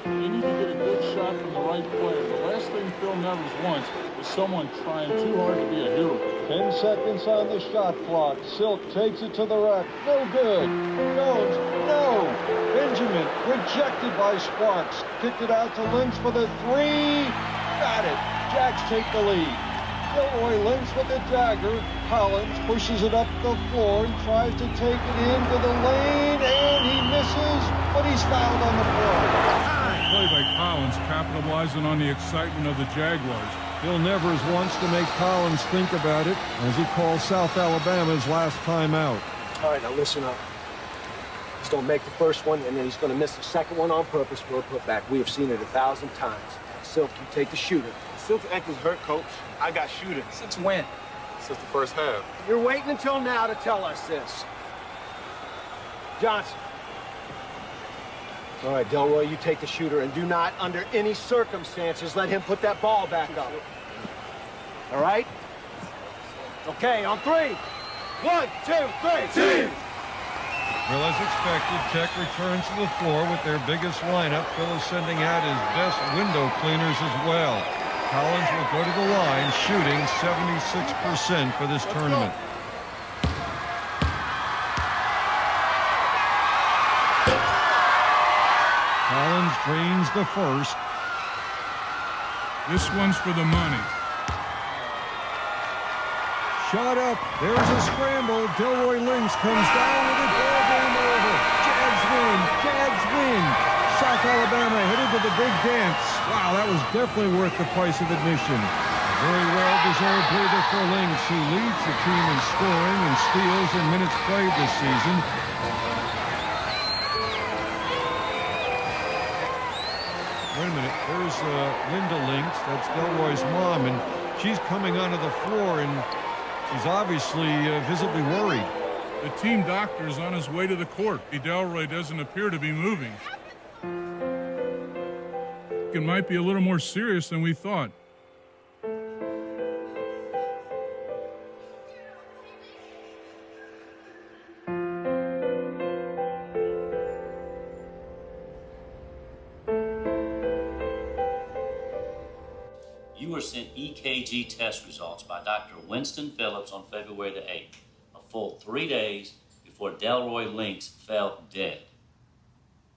You need to get a good shot from the right player. The last thing Phil Nevers wants is someone trying too hard to be a hero. 10 seconds on the shot clock. Silk takes it to the rack. No good. Jones, no. Benjamin, rejected by Sparks. Kicked it out to Lynch for the three. Got it. Jacks take the lead. Gilroy Lynch with the dagger. Collins pushes it up the floor and tries to take it into the lane, and he misses, but he's fouled on the floor. Play by Collins, capitalizing on the excitement of the Jaguars. Phil Nevers wants to make Collins think about it as he calls South Alabama's last time out. All right, now listen up. He's going to make the first one, and then he's going to miss the second one on purpose for a putback. We have seen it 1,000 times. Silk, you take the shooter. Silk's ankle's hurt, Coach. I got shooting. Since when? Since the first half. You're waiting until now to tell us this. Johnson. All right, Delroy, you take the shooter, and do not, under any circumstances, let him put that ball back up. All right? Okay, on three. 1, 2, 3. Well, as expected, Tech returns to the floor with their biggest lineup. Phil is sending out his best window cleaners as well. Collins will go to the line, shooting 76% for this tournament. Collins drains the first. This one's for the money. Shot up. There's a scramble. Delroy Lynch comes down with it. Ball game over. Jags win. Jags win. South Alabama headed to the big dance. Wow, that was definitely worth the price of admission. A very well-deserved breather for Lynch, who leads the team in scoring and steals in minutes played this season. Wait a minute. There's Linda Lynch. That's Delroy's mom, and she's coming onto the floor, and she's obviously visibly worried. The team doctor is on his way to the court. Delroy doesn't appear to be moving. It might be a little more serious than we thought. You were sent EKG test results by Dr. Winston Phillips on February the 8th, a full 3 days before Delroy Lynch fell dead.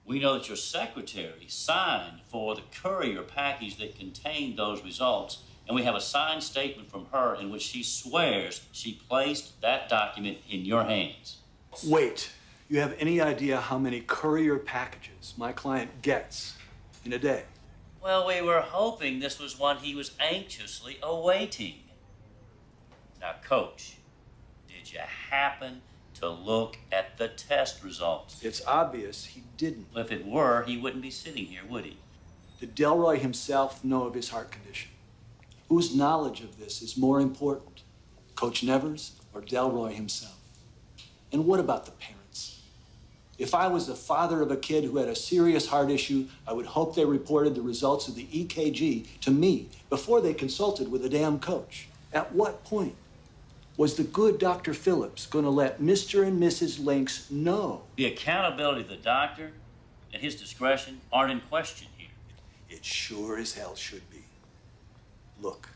We know that your secretary signed for the courier package that contained those results, and we have a signed statement from her in which she swears she placed that document in your hands. Wait, you have any idea how many courier packages my client gets in a day? Well, we were hoping this was one he was anxiously awaiting. Now, Coach, did you happen to look at the test results? It's obvious he didn't. Well, if it were, he wouldn't be sitting here, would he? Did Delroy himself know of his heart condition? Whose knowledge of this is more important, Coach Nevers or Delroy himself? And what about the parents? If I was the father of a kid who had a serious heart issue, I would hope they reported the results of the EKG to me before they consulted with a damn coach. At what point was the good Dr. Phillips going to let Mr. and Mrs. Lynch know? The accountability of the doctor and his discretion aren't in question here. It sure as hell should be. Look,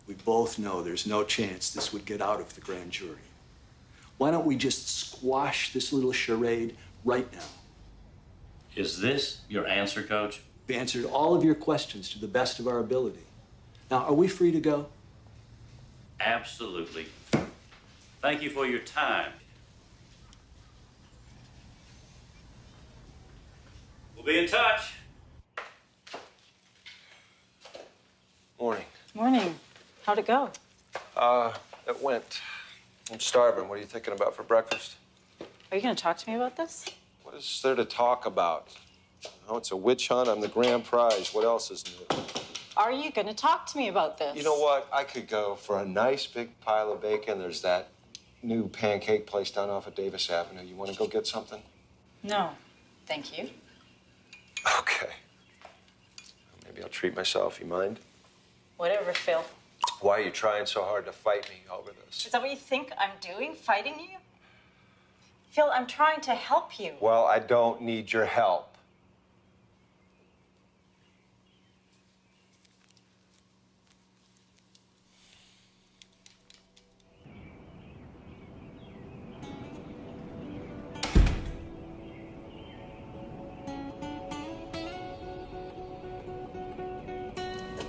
we both know there's no chance this would get out of the grand jury. Why don't we just squash this little charade right now? Is this your answer, Coach? We answered all of your questions to the best of our ability. Now, are we free to go? Absolutely. Thank you for your time. We'll be in touch. Morning. Morning. How'd it go? It went. I'm starving. What are you thinking about for breakfast? Are you going to talk to me about this? What is there to talk about? Oh, it's a witch hunt. I'm the grand prize. What else is new? Are you going to talk to me about this? You know what? I could go for a nice big pile of bacon. There's that new pancake place down off of Davis Avenue. You want to go get something? No, thank you. Okay. Maybe I'll treat myself. You mind? Whatever, Phil. Why are you trying so hard to fight me over this? Is that what you think I'm doing, fighting you? Phil, I'm trying to help you. Well, I don't need your help.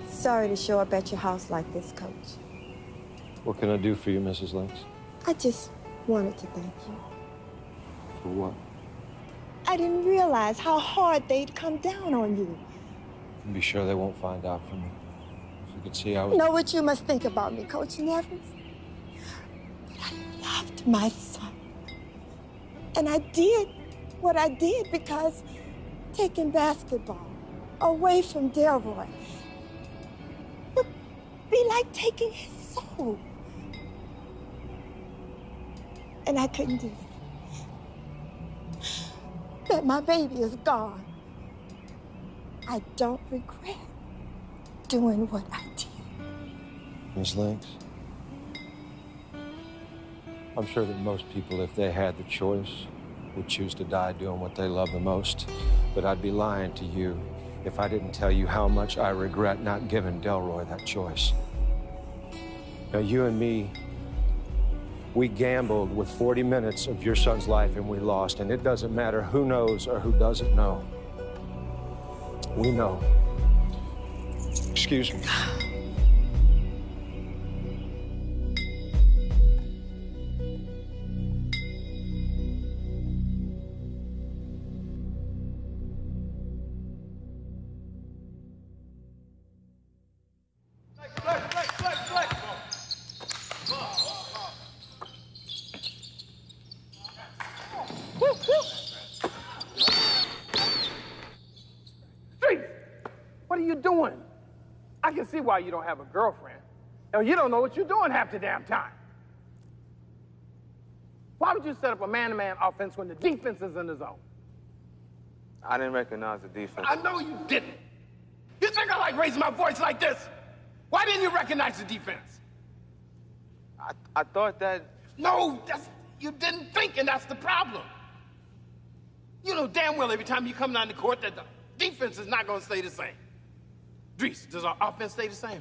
Sorry to show up at your house like this, Coach. What can I do for you, Mrs. Lynx? I just wanted to thank you. For what? I didn't realize how hard they'd come down on you. Be sure they won't find out from me. If you could see I was... Know what you must think about me, Coach Nevers? I loved my son. And I did what I did because taking basketball away from Delroy would be like taking his soul. And I couldn't do that. But my baby is gone. I don't regret doing what I did. Miss Lynx, I'm sure that most people, if they had the choice, would choose to die doing what they love the most. But I'd be lying to you if I didn't tell you how much I regret not giving Delroy that choice. Now, you and me, we gambled with 40 minutes of your son's life and we lost. And it doesn't matter who knows or who doesn't know. We know. Excuse me. What are you doing? I can see why you don't have a girlfriend. And you don't know what you're doing half the damn time. Why would you set up a man-to-man offense when the defense is in the zone? I didn't recognize the defense. I know you didn't. You think I like raising my voice like this? Why didn't you recognize the defense? I thought that... No, you didn't think, and that's the problem. You know damn well every time you come down the court that the defense is not going to stay the same. Dries, does our offense stay the same?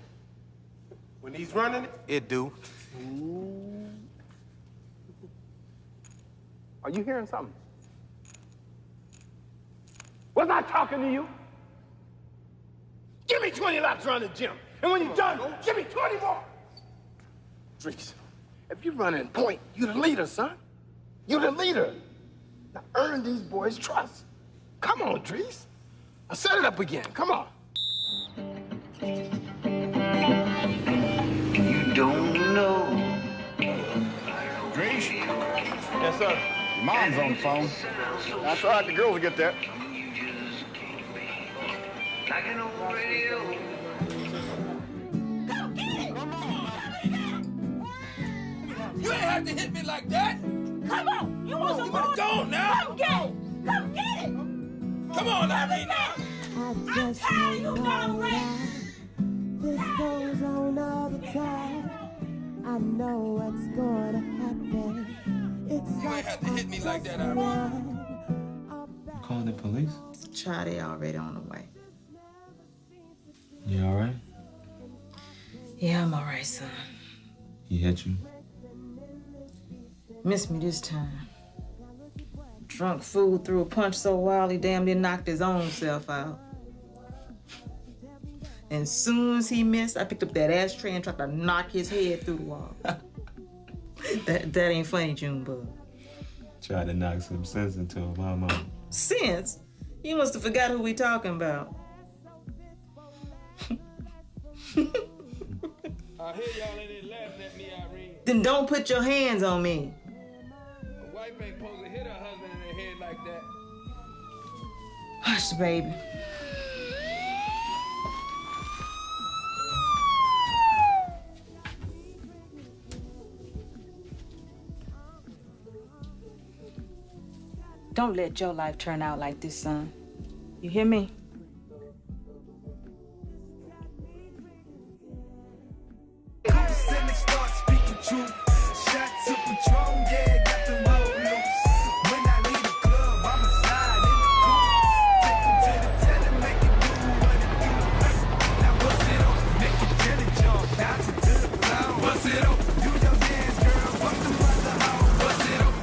When he's running it? It do. Ooh. Are you hearing something? Was I talking to you? Give me 20 laps around the gym. And when you're done, give me 20 more. Dries, if you're running point, you're the leader, son. You're the leader. Now earn these boys' trust. Come on, Dries. Now set it up again. Come on. You don't know. Dries? Yes, sir. Your mom's on the phone. That's right. The girls will get that. Like an old radio. Go get it! You ain't have to hit me like that. Come on! You want some more? Go on now. Come get it! Come get it! Come on, Irene. I'm tired, you know, Ray. This goes on all the time. I know what's gonna happen. It's You ain't have to hit me like that, Irene. Calling the police? Charlie already on the way. You all right? Yeah, I'm all right, son. He hit you? Missed me this time. Drunk fool threw a punch so wild he damn near knocked his own self out. And soon as he missed, I picked up that ashtray and tried to knock his head through the wall. that ain't funny, Junebug. Tried to knock some sense into him, Mama. Sense? You must have forgot who we talking about. I hear y'all in there laughing at me, Irene. Then don't put your hands on me. A wife ain't supposed to hit her husband in the head like that. Hush, baby. Don't let your life turn out like this, son. You hear me? truth. Shot to Patron, yeah, got them hoes loose. When I leave the club, I'ma slide in the coupe. Take 'em to the telly, make it do what it do. Now bust it up, make it jelly jump, bounce it to the floor. Bust it up, do your dance, girl, fuck them other hoes. Bust it up.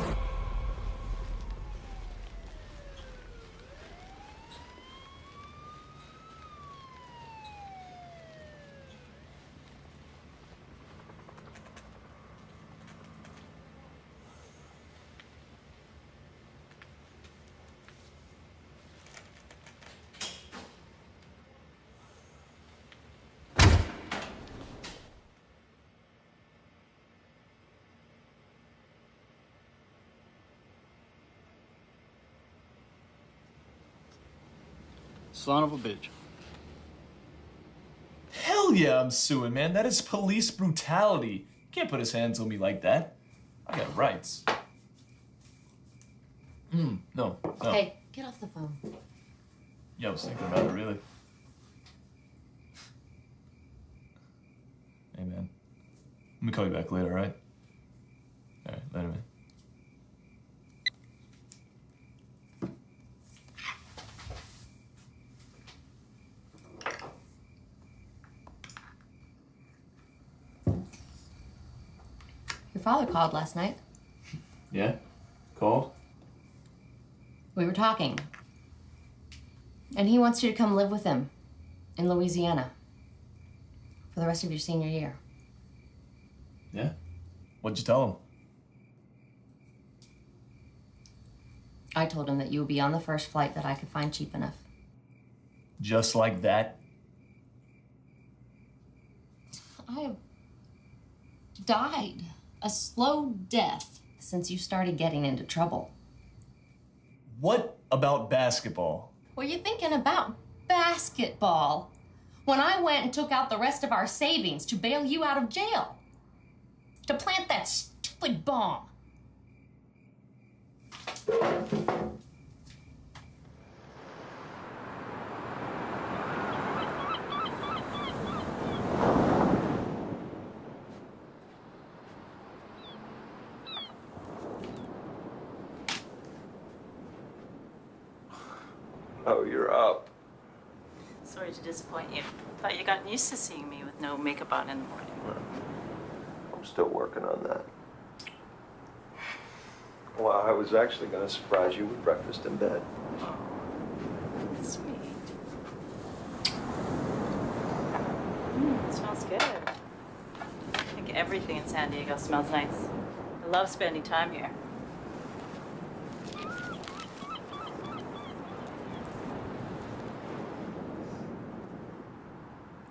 Son of a bitch. Hell yeah, I'm suing, man. That is police brutality. You can't put his hands on me like that. I got rights. No. Hey, get off the phone. Yeah, I was thinking about it, really. Hey, man. Let me call you back later, all right? All right, later, man. Your father called last night. Yeah? Called? We were talking. And he wants you to come live with him in Louisiana for the rest of your senior year. Yeah? What'd you tell him? I told him that you would be on the first flight that I could find cheap enough. Just like that? I have died a slow death since you started getting into trouble. What about basketball? Were you thinking about basketball when I went and took out the rest of our savings to bail you out of jail? To plant that stupid bomb? Oh, you're up. Sorry to disappoint you. Thought you got used to seeing me with no makeup on in the morning. I'm still working on that. Well, I was actually going to surprise you with breakfast in bed. Oh, sweet. It smells good. I think everything in San Diego smells nice. I love spending time here.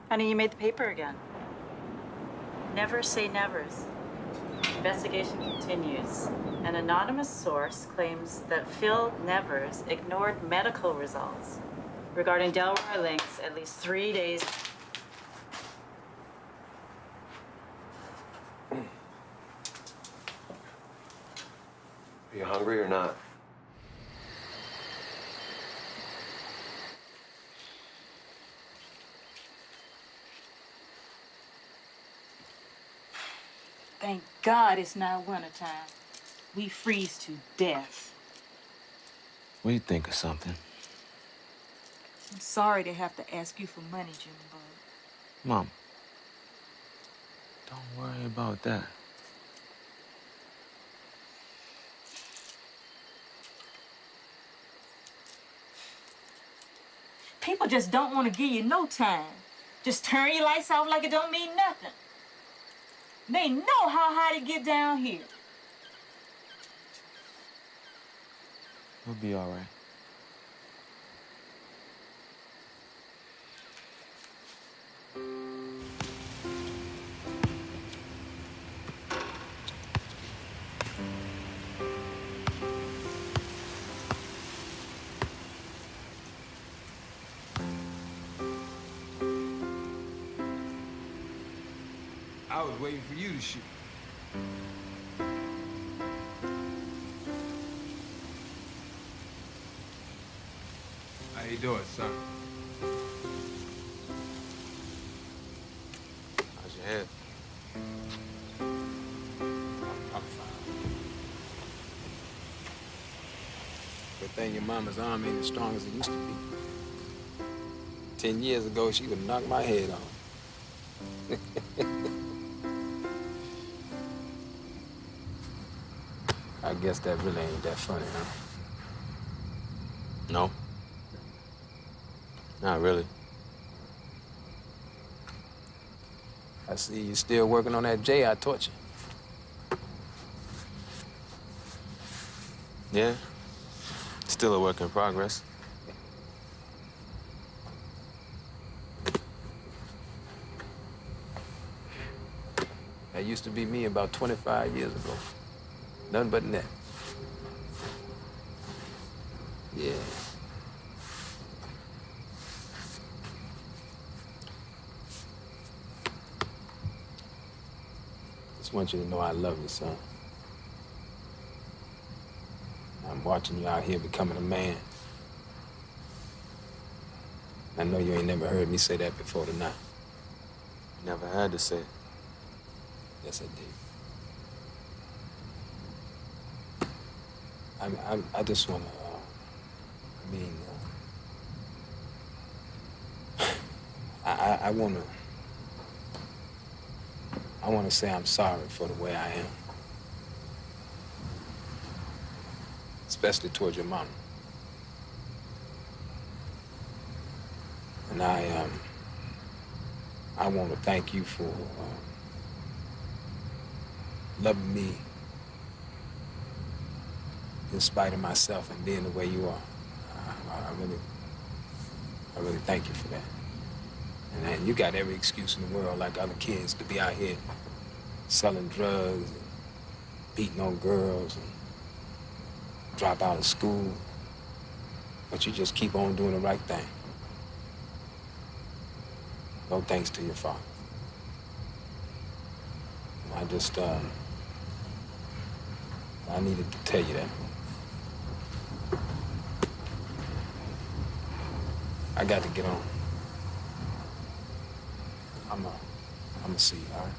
Honey, you made the paper again. Never say nevers. Investigation continues. An anonymous source claims that Phil Nevers ignored medical results regarding Delroy Link's at least 3 days. Are you hungry or not? Thank God it's not wintertime. We freeze to death. What do you think of something? I'm sorry to have to ask you for money, Junebug. Mom, don't worry about that. People just don't want to give you no time. Just turn your lights off like it don't mean nothing. They know how hot it get down here. We'll be all right. I was waiting for you to shoot. How you doing, son? How's your head? your mama's arm ain't as strong as it used to be. 10 years ago, she would knock my head off. I guess that really ain't that funny, huh? No? Not really. I see you still working on that J I taught you. Yeah? Still a work in progress. That used to be me about 25 years ago. Nothing but net. Yeah. Just want you to know I love you, son. I'm watching you out here becoming a man. I know you ain't never heard me say that before tonight. Never had to say it. Yes, I did. I just want to, I want to say I'm sorry for the way I am. Especially towards your mom. And I want to thank you for loving me in spite of myself and being the way you are. I really thank you for that. And you got every excuse in the world, like other kids, to be out here selling drugs and beating on girls and drop out of school. But you just keep on doing the right thing. No thanks to your father. And I just, I needed to tell you that. I got to get on. I'm gonna see you, all right?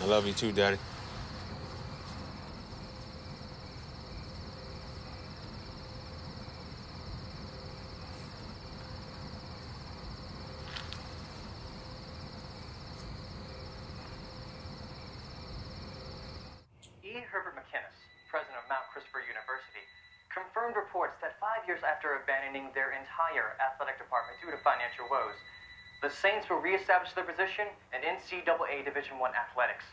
I love you too, Daddy. Herbert McInnes, president of Mount Christopher University, confirmed reports that 5 years after abandoning their entire athletic department due to financial woes, the Saints will reestablish their position in NCAA Division I athletics.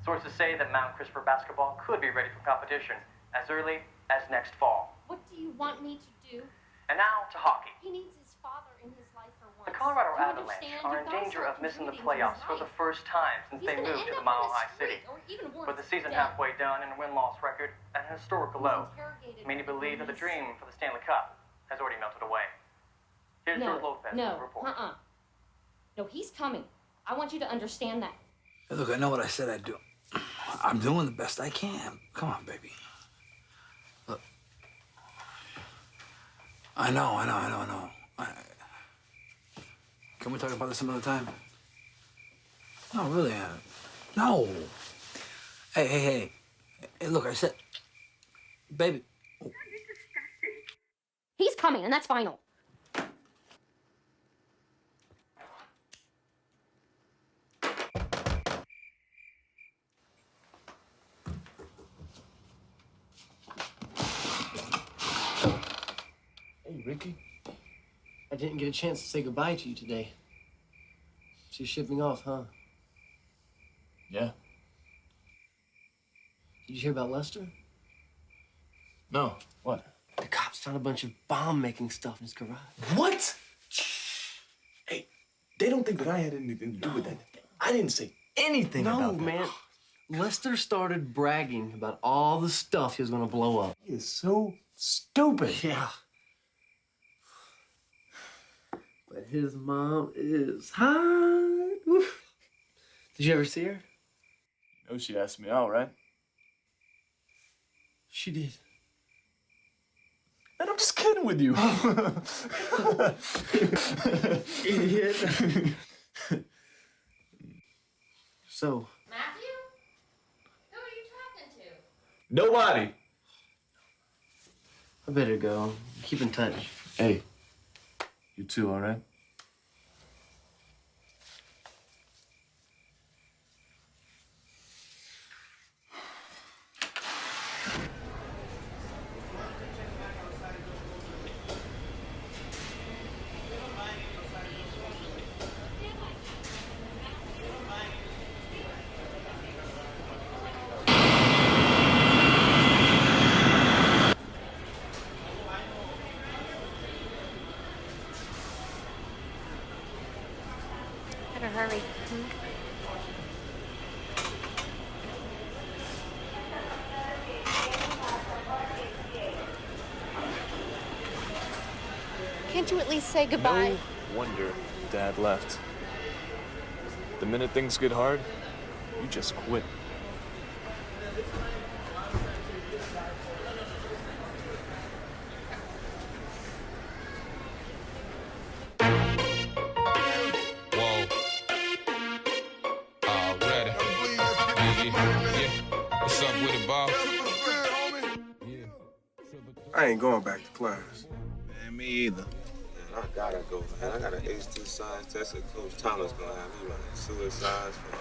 Sources say that Mount Christopher basketball could be ready for competition as early as next fall. What do you want me to do? And now to hockey. He needs his father in his life for once. The Colorado Do you Avalanche understand? are in You've gotta danger start of missing the contributing to his playoffs for the life. first time since He's they gonna moved end to the up in Mile the High City. street or even worse, With the season dead. halfway done and a win-loss record at an historical low, many believe that the dream for the Stanley Cup has already melted away. Here's George Lopez with the report. No, he's coming. I want you to understand that. Hey, look, I know what I said I'd do. I'm doing the best I can. Come on, baby. Look. I know. Can we talk about this another time? No, really, no. Hey, look, I said, baby. He's coming, and that's final. Hey, Ricky. I didn't get a chance to say goodbye to you today. So you're shipping off, huh? Yeah. Did you hear about Lester? No. What? The cops found a bunch of bomb-making stuff in his garage. What? Hey, they don't think that I had anything to do with that. I didn't say anything about that. No, man. Lester started bragging about all the stuff he was going to blow up. He is so stupid. Yeah. But his mom is hot. Oof. Did you ever see her? You know she asked me out, right? She did. And I'm just kidding with you. Idiot. So, Matthew? Who are you talking to? Nobody. I better go. Keep in touch. Hey, you too, all right? Better hurry. Can't you at least say goodbye? No wonder Dad left. The minute things get hard, you just quit. I ain't going back to class. Man, me either. Man, I gotta go, man. I got an H2 science test that Coach Tyler's gonna have me running suicides for.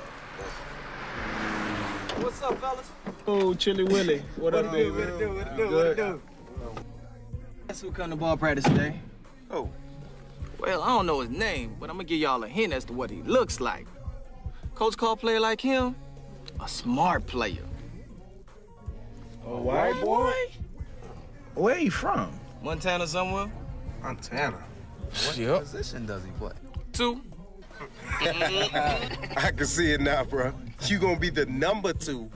What's up, fellas? Oh, Chili Willy. What up, baby? What it do? Guess who come to ball practice today? Who? Well, I don't know his name, but I'm gonna give y'all a hint as to what he looks like. Coach call a player like him a smart player. A white boy? Where he from? Montana somewhere? Montana. What position does he play? 2. I can see it now, bro. You gonna be the number 2.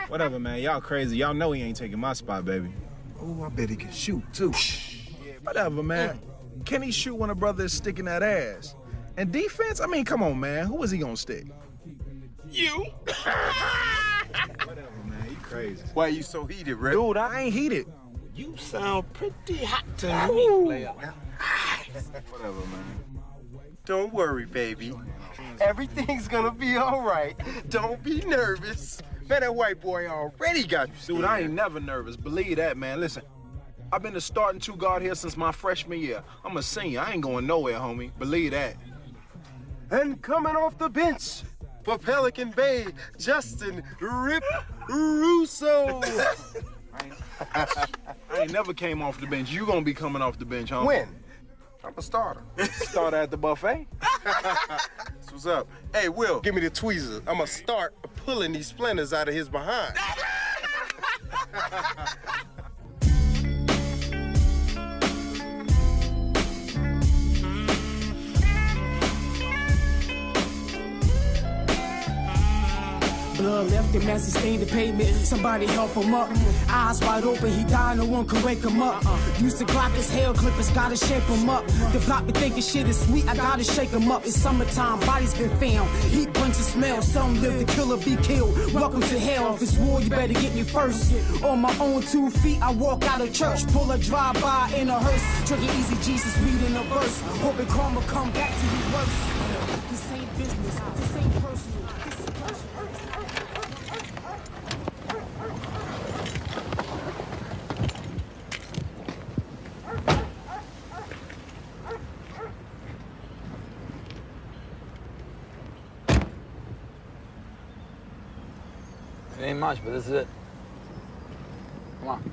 Whatever, man. Y'all crazy. Y'all know he ain't taking my spot, baby. Oh, I bet he can shoot, too. Whatever, man. Can he shoot when a brother is sticking that ass? And defense? I mean, come on, man. Who is he gonna stick? You? Whatever, man. You crazy. Why you so heated, Rick? Dude, I ain't heated. You sound pretty hot to me, player. Whatever, man. Don't worry, baby. Everything's gonna be all right. Don't be nervous. Man, that white boy already got you scared. Dude, I ain't never nervous. Believe that, man. Listen, I've been the starting 2 guard here since my freshman year. I'm a senior. I ain't going nowhere, homie. Believe that. And coming off the bench for Pelican Bay, Justin Rip Russo. I ain't never came off the bench. You gonna be coming off the bench, homie. When? I'm a starter. Starter at the buffet? That's what's up. Hey, Will, give me the tweezers. I'm gonna start pulling these splinters out of his behind. Blood left him as he stained the pavement. Somebody help him up. Eyes wide open, he died, no one could wake him up. Used to clock his hair clippers, gotta shape him up. The block be thinking shit is sweet, I gotta shake him up. It's summertime, bodies been found. Heat, bunch of smell, some live, the killer be killed. Welcome to hell, if it's war, you better get me first. On my own 2 feet, I walk out of church. Pull a drive-by in a hearse. Drinking easy Jesus, read in a verse. Hoping karma come back to you worse. This ain't business, this ain't personal. This is personal. It ain't much, but this is it. Come on.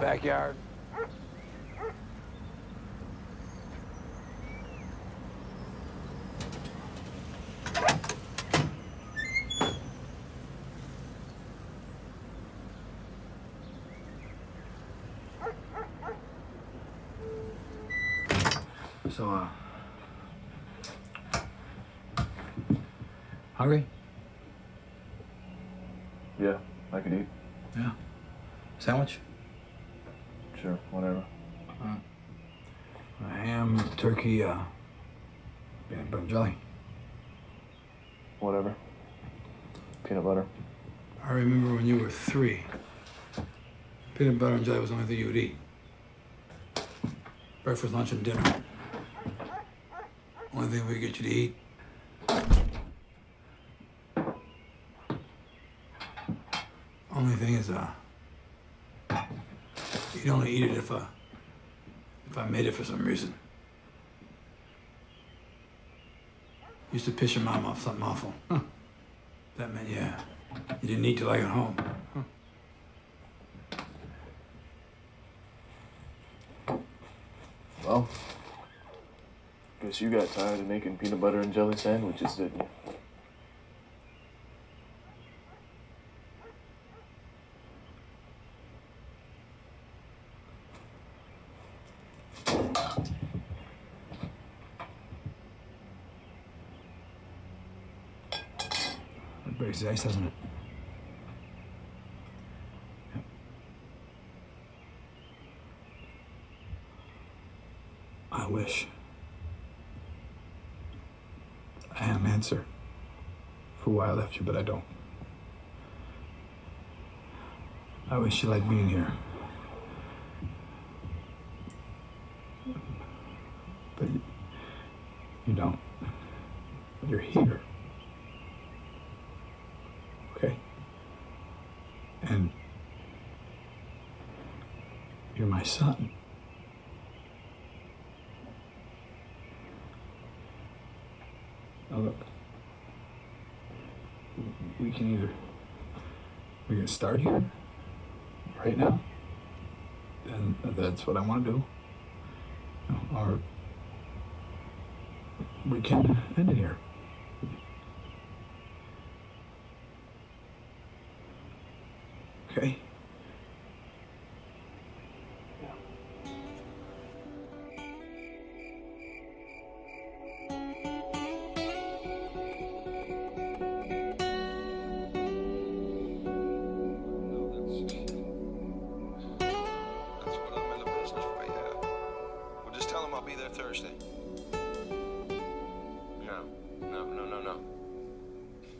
Backyard. So, hungry? Yeah, I could eat. Yeah. Sandwich? Sure, whatever. Ham, turkey, peanut butter and jelly. Whatever. Peanut butter. I remember when you were 3. Peanut butter and jelly was the only thing you would eat. Breakfast, lunch, and dinner. Only thing we get you to eat. Only thing is, you'd only eat it if I made it for some reason. Used to piss your mom off something awful. Huh. That meant, yeah, you didn't eat till I got home. Huh. Well, guess you got tired of making peanut butter and jelly sandwiches, didn't you? It breaks the ice, doesn't it? I wish I had an answer for why I left you, but I don't. I wish you liked being here. But you don't. You're here. Okay? And you're my son. Now look, we can start here right now, and that's what I want to do, or we can end it here. Okay? Tell him I'll be there Thursday. No.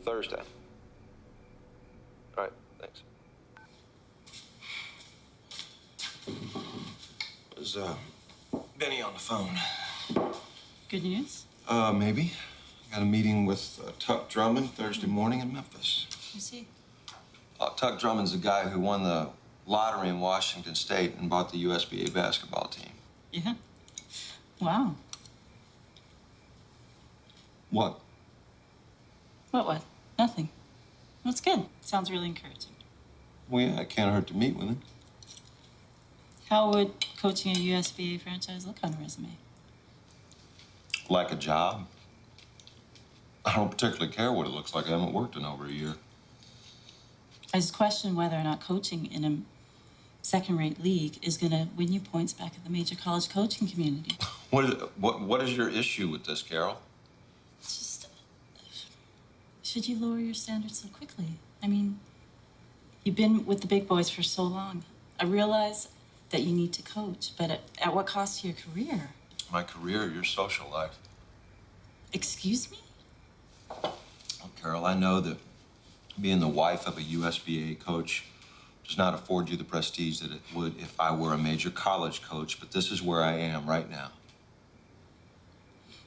Thursday. All right, thanks. Was Benny on the phone? Good news? Maybe. Got a meeting with Tuck Drummond Thursday morning in Memphis. Who's he? Tuck Drummond's the guy who won the lottery in Washington State and bought the USBA basketball team. Yeah. Wow. What? What? Nothing. That's good. Sounds really encouraging. Well, yeah, it can't hurt to meet with him. How would coaching a USBA franchise look on a resume? Like a job. I don't particularly care what it looks like. I haven't worked in over a year. I just question whether or not coaching in a second-rate league is going to win you points back at the major college coaching community. What is your issue with this, Carol? Just, should you lower your standards so quickly? I mean, you've been with the big boys for so long. I realize that you need to coach, but at what cost to your career? My career, your social life. Excuse me? Well, Carol, I know that being the wife of a USBA coach does not afford you the prestige that it would if I were a major college coach, but this is where I am right now.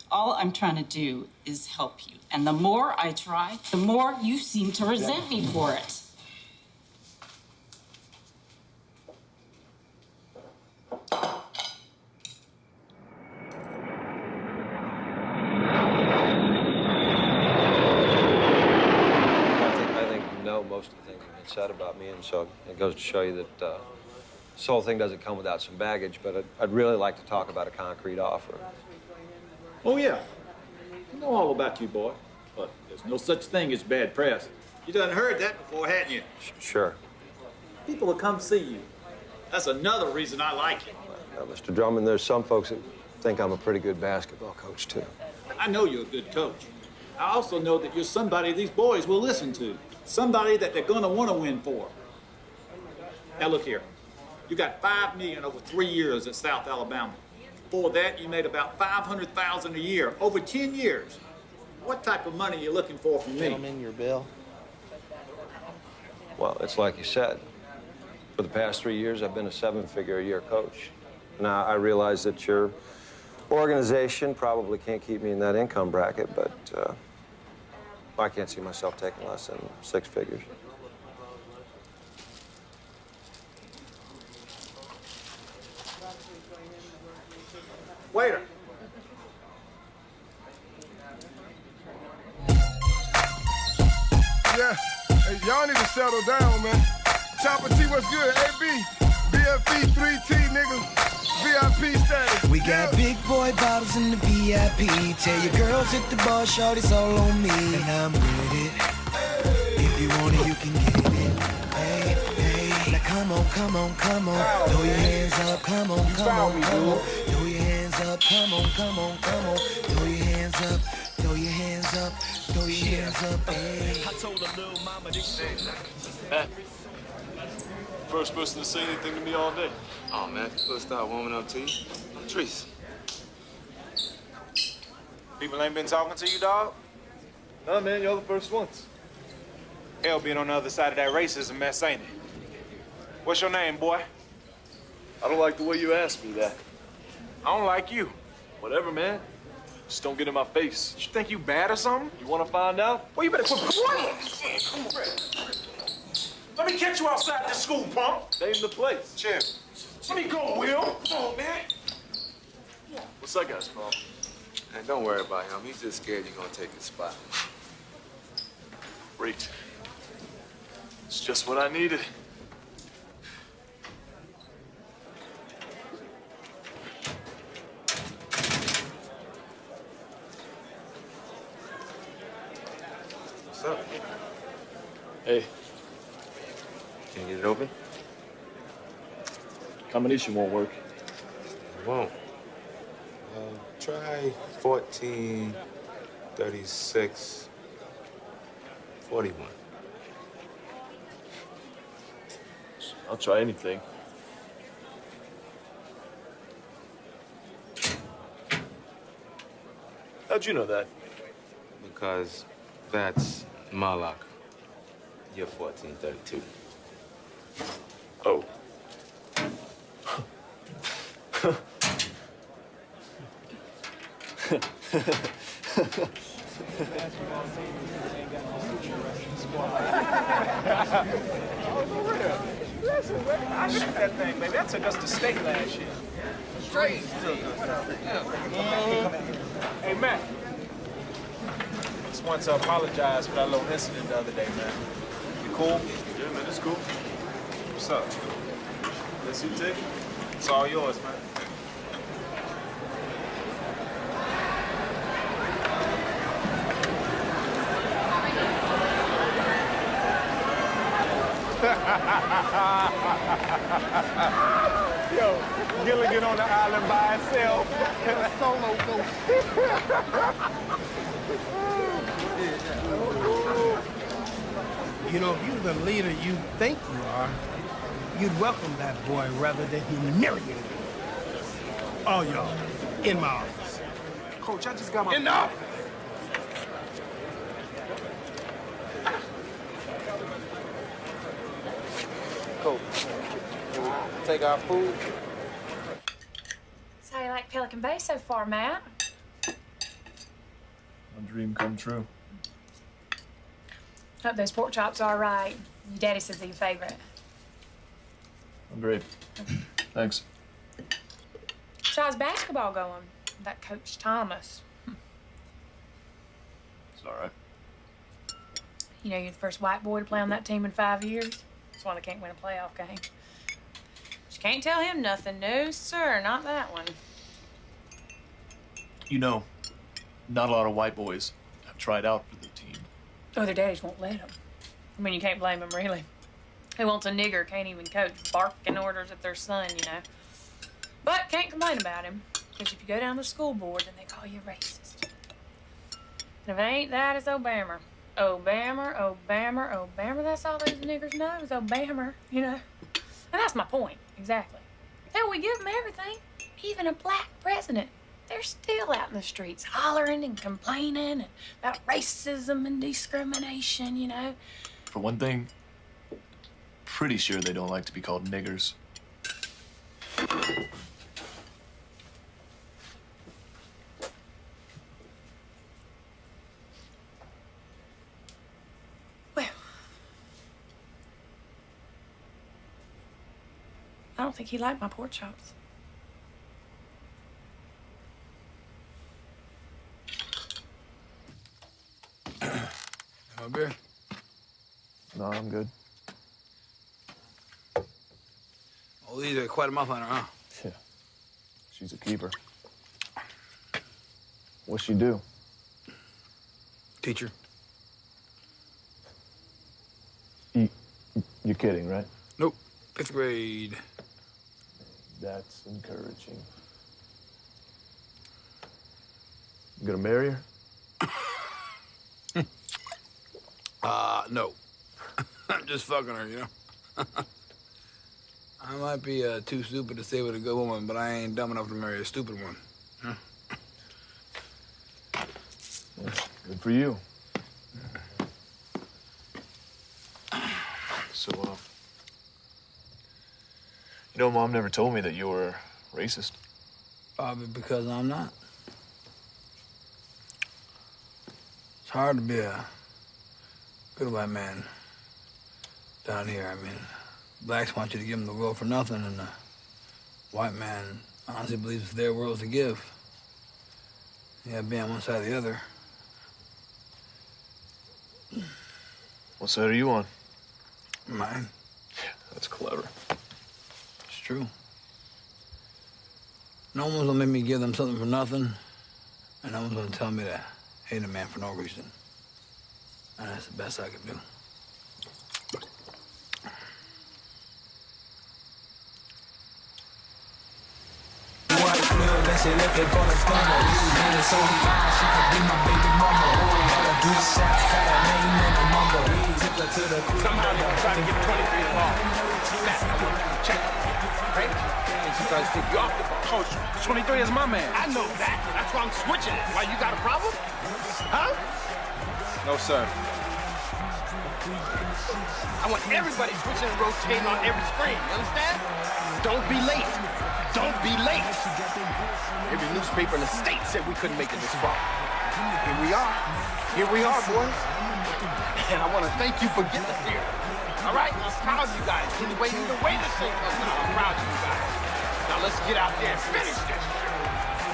All I'm trying to do is help you. And the more I try, the more you seem to resent me for it. I think you know most of the things that have been said about me, and so it goes to show you that this whole thing doesn't come without some baggage, but I'd really like to talk about a concrete offer. Oh, yeah. I know all about you, boy. But there's no such thing as bad press. You done heard that before, hadn't you? Sure. People will come see you. That's another reason I like you. Mr. Drummond, there's some folks that think I'm a pretty good basketball coach, too. I know you're a good coach. I also know that you're somebody these boys will listen to. Somebody that they're gonna want to win for. Now, look here. You got $5 million over 3 years at South Alabama. Before that, you made about $500,000 a year, over 10 years. What type of money are you looking for from me? Gentlemen, your bill. Well, it's like you said. For the past 3 years, I've been a 7-figure-a-year coach. Now, I realize that your organization probably can't keep me in that income bracket, but I can't see myself taking less than 6 figures. Waiter. Yeah, hey, y'all need to settle down, man. Chopper T, what's good? AB, BFE 3T, nigga. VIP status. We got big boy bottles in the VIP. Tell your girls at the bar, shorty's all on me. And I'm with it. If you want it, you can get it. Hey, hey. Now come on, come on, come on. Throw your hands up, come on, come on, come on. Throw your hands up, come on, come on, come on. Throw your hands up, throw your hands up, throw your hands up, hey. I told a little mama this Matt, first person to say anything to me all day. Oh, man, people start warming up to you. Trees. People ain't been talking to you, dog? No, man, you're the first ones. Hell being on the other side of that racism mess, ain't it? What's your name, boy? I don't like the way you asked me that. I don't like you. Whatever, man. Just don't get in my face. You think you bad or something? You want to find out? Well, you better quit playing. Come on. Let me catch you outside this school, punk. Name the place. Chill. Let me go, Will. Come on, man. What's that guy's problem? And don't worry about him. He's just scared you're gonna take his spot. Great. It's just what I needed. What's up? Hey. Can you get it open? Combination won't work. It won't. Try 14, 36, 41. I'll try anything. How'd you know that? Because that's my locker. You're 1432. Oh. Listen, man, I shoot that thing, baby. That took us to state last year. Straight. Hey, Matt. Just want to apologize for that little incident the other day, man. You cool? Yeah, man, it's cool. What's up? Let's see, take it. It's all yours, man. Yo, Gilligan on the island by himself. Solo ghost. You know, if you're the leader you think you are, you'd welcome that boy rather than humiliate him. All y'all, in my office. Coach, I just got my... In the office! Coach, can we take our food? So you like Pelican Bay so far, Matt? My dream come true. Hope those pork chops are all right. Your daddy says they're your favorite. I'm great. Thanks. So how's basketball going? That Coach Thomas. It's all right. You know, you're the first white boy to play on that team in 5 years. That's why they can't win a playoff game. But you can't tell him nothing. No, sir, not that one. You know, not a lot of white boys have tried out for the team. Oh, their daddies won't let them. I mean, you can't blame them, really. Who wants a nigger can't even coach, barking orders at their son, you know. But can't complain about him, because if you go down the school board, then they call you racist. And if it ain't that, it's Obama. Obama, Obama, Obama. That's all those niggers know is Obama, you know. And that's my point, exactly. Hell, we give them everything, even a black president. They're still out in the streets hollering and complaining about racism and discrimination, you know. For one thing, pretty sure they don't like to be called niggers. I don't think he liked my pork chops. A beer? No, I'm good. Oh, these are quite a mouth on her, huh? Yeah. She's a keeper. What's she do? Teacher. You're kidding, right? Nope. 5th grade. That's encouraging. You gonna marry her? No. I'm just fucking her, you know? I might be too stupid to stay with a good woman, but I ain't dumb enough to marry a stupid one. Huh? Yeah, good for you. So, you know, Mom never told me that you were racist. Probably because I'm not. It's hard to be a good white man down here. I mean, blacks want you to give them the world for nothing, and the white man honestly believes it's their world to give. Yeah, be on one side or the other. What side are you on? Mine. Yeah, that's clever. It's true. No one's gonna make me give them something for nothing, and no one's gonna tell me to hate a man for no reason. And that's the best I can do. She looking for the stunner. Man, so fine, she could be my baby mama. Oh, good shot, got a name in the mumble. Took her to the somehow you try to get 23 involved. Snap, I want to check. Right? And she tries to take you off the ball. Coach, 23 is my man. I know that. That's why I'm switching it. Why, you got a problem? Huh? No, sir. I want everybody switching and rotating on every screen. You understand? Don't be late. Don't be late. Every newspaper in the state said we couldn't make it this far. Here we are. Here we are, boys. And I want to thank you for getting us here. All right? I'm proud of you guys. Either way this thing comes out, I'm proud of you guys. Now let's get out there and finish this shit.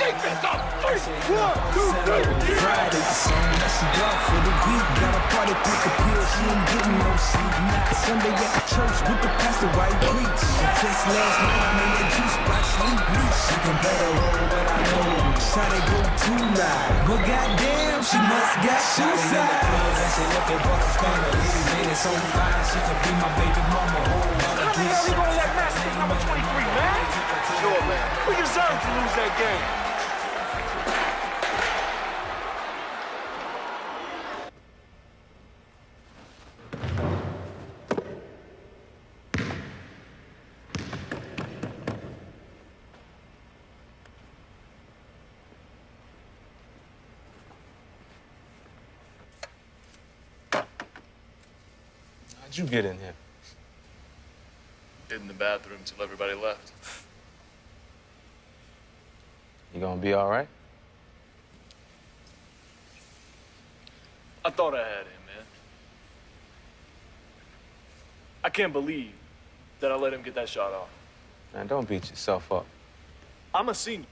Defense up. 3, 1, 2, 3. Friday, song that she got for the week. Got a party pick a pill, she ain't getting no sleep. Now Sunday at the church with the pastor white preach. Just last night I made that juice box sleep me. She can better roll, but I know try to go too loud. But goddamn, she must got suicide. And she looking for the stunner. Made it so fine, she could be my baby mama. How the hell you gonna let Matt pick number 23, man? Sure, man. We deserve to lose that game. How'd you get in here? Hid in the bathroom till everybody left. You gonna be all right? I thought I had him, man. I can't believe that I let him get that shot off. Man, don't beat yourself up. I'm a senior.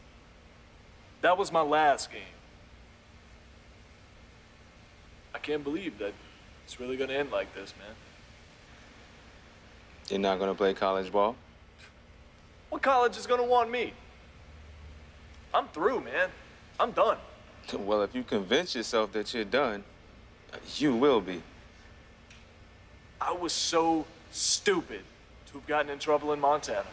That was my last game. I can't believe that it's really gonna end like this, man. You're not gonna play college ball? What college is gonna want me? I'm through, man. I'm done. Well, if you convince yourself that you're done, you will be. I was so stupid to have gotten in trouble in Montana.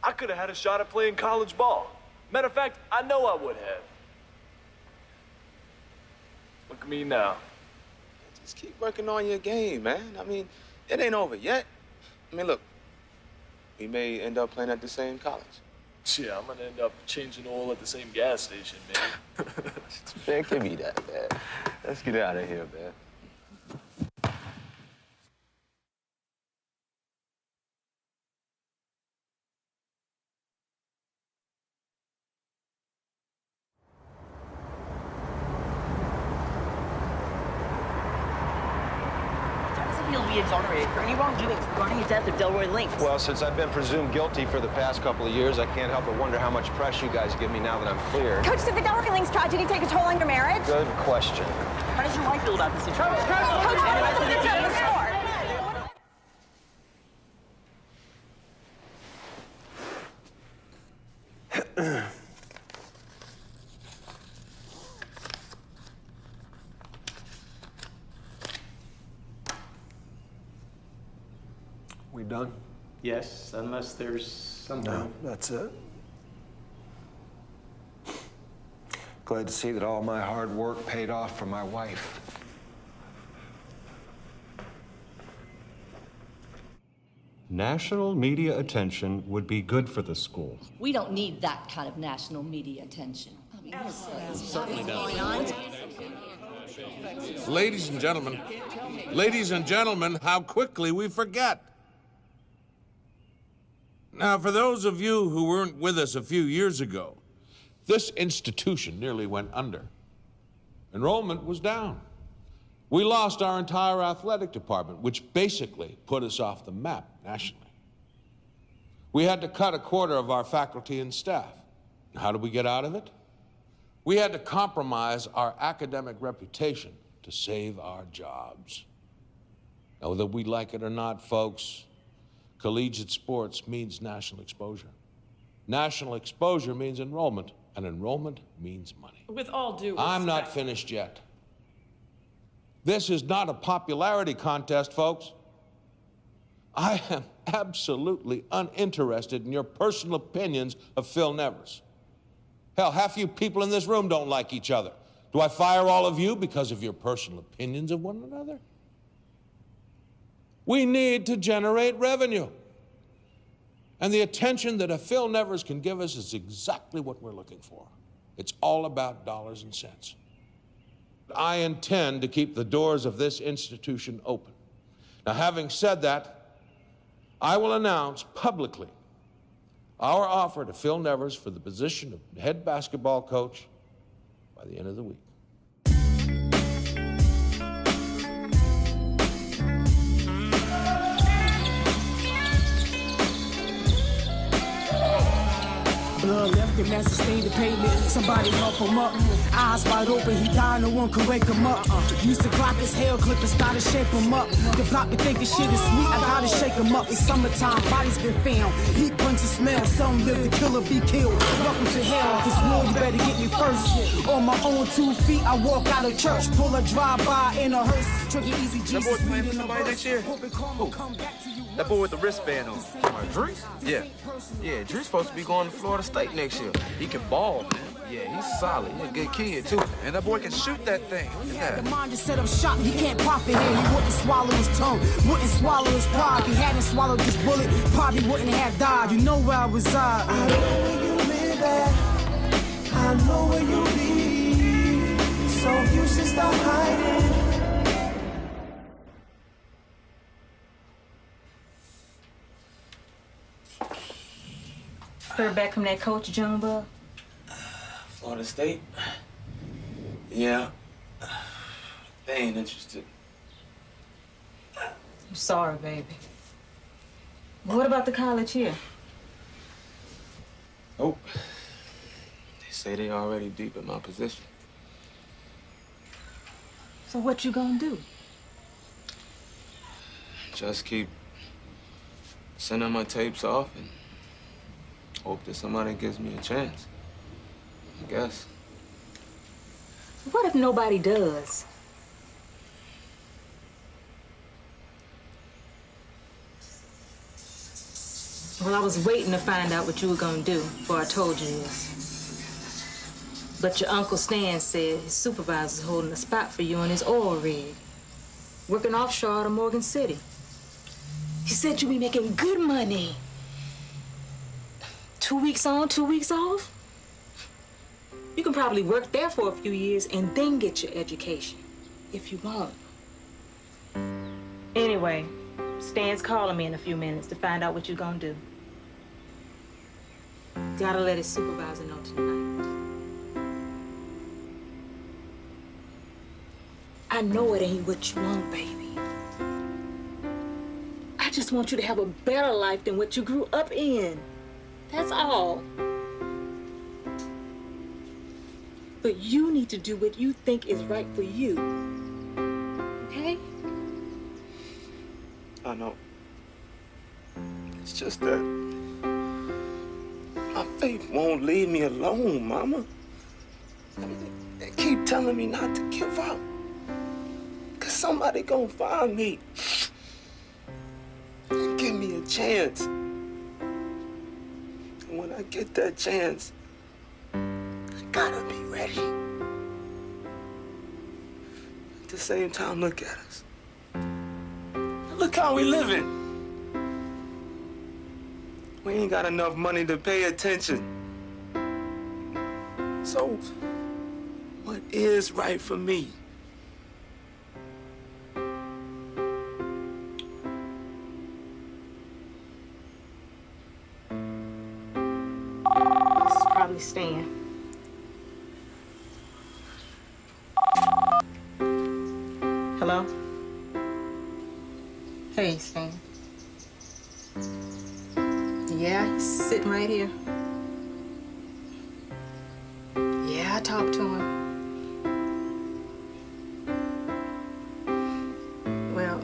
I could have had a shot at playing college ball. Matter of fact, I know I would have. Look at me now. Just keep working on your game, man. I mean, it ain't over yet. I mean, look, we may end up playing at the same college. Yeah, I'm gonna end up changing oil at the same gas station, maybe. Man, give me that, man. Let's get out of here, man. He'll be be exonerated for any wrongdoings regarding the death of Delroy Links. Well, since I've been presumed guilty for the past couple of years, I can't help but wonder how much press you guys give me now that I'm clear. Coach, did the Delroy Links tragedy take a toll on your marriage? Good question. How does your wife feel about this situation? Coach, what was the picture of the score? We done? Yes, unless there's something. No, that's it. Glad to see that all my hard work paid off for my wife. National media attention would be good for the school. We don't need that kind of national media attention. Certainly does. Ladies and gentlemen, how quickly we forget. Now, for those of you who weren't with us a few years ago, this institution nearly went under. Enrollment was down. We lost our entire athletic department, which basically put us off the map nationally. We had to cut a quarter of our faculty and staff. How did we get out of it? We had to compromise our academic reputation to save our jobs. Now, whether we like it or not, folks, collegiate sports means national exposure. National exposure means enrollment, and enrollment means money. With all due respect. I'm not finished yet. This is not a popularity contest, folks. I am absolutely uninterested in your personal opinions of Phil Nevers. Hell, half you people in this room don't like each other. Do I fire all of you because of your personal opinions of one another? We need to generate revenue. And the attention that a Phil Nevers can give us is exactly what we're looking for. It's all about dollars and cents. I intend to keep the doors of this institution open. Now, having said that, I will announce publicly our offer to Phil Nevers for the position of head basketball coach by the end of the week. Blood left him, that sustained the pavement. Somebody help him up. Eyes wide open, he died, no one could wake him up. Used to clock his hair clippers, gotta shape him up. The block be thinking shit is sweet, I gotta shake him up. It's summertime, bodies been found. Heat bunch of smell, some live, the killer be killed. Welcome to hell, this war, you better get me first. On my own 2 feet, I walk out of church. Pull a drive-by in a hearse. Trigger easy Jesus. That boy playing for somebody next year? Who? That boy with the wristband on. Drees? Yeah. Yeah, Drees supposed to be going to Florida State next year. He can ball, man. Yeah, he's solid. He's a good kid, too. And that boy can shoot that thing. Look at that. The mind just set up shop, he can't profit here. He wouldn't swallow his tongue, wouldn't swallow his pride. If he hadn't swallowed this bullet, probably wouldn't have died. You know where I reside. I know where you live at. I know where you be. So you should stop hiding. Heard back from that coach, Junebug? Florida State? Yeah. They ain't interested. I'm sorry, baby. What about the college here? Nope. They say they already deep in my position. So what you gonna do? Just keep sending my tapes off and hope that somebody gives me a chance. I guess. What if nobody does? Well, I was waiting to find out what you were gonna do before I told you this. But your Uncle Stan said his supervisor's holding a spot for you on his oil rig, working offshore out of Morgan City. He said you'd be making good money. 2 weeks on, 2 weeks off. You can probably work there for a few years and then get your education, if you want. Anyway, Stan's calling me in a few minutes to find out what you're gonna do. Gotta let his supervisor know tonight. I know it ain't what you want, baby. just want you to have a better life than what you grew up in. That's all. But you need to do what you think is right for you. Okay? I know. It's just that my faith won't leave me alone, Mama. They keep telling me not to give up. Cause somebody gonna find me and give me a chance. And when I get that chance, I gotta be ready. At the same time, look at us. Look how we living. We ain't got enough money to pay attention. So, what is right for me? This is probably Stan. Hello? Hey, Stan. Yeah, he's sitting right here. Yeah, I talked to him. Well,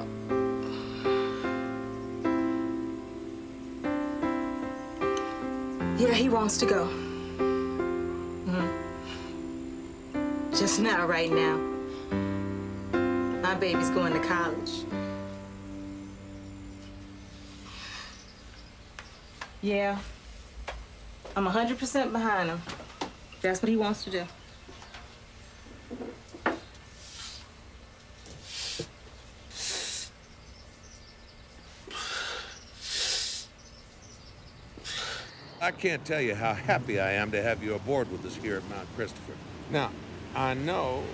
yeah, he wants to go. Just not right now. My baby's going to college. Yeah, I'm 100% behind him. That's what he wants to do. I can't tell you how happy I am to have you aboard with us here at Mount Christopher. Now, I know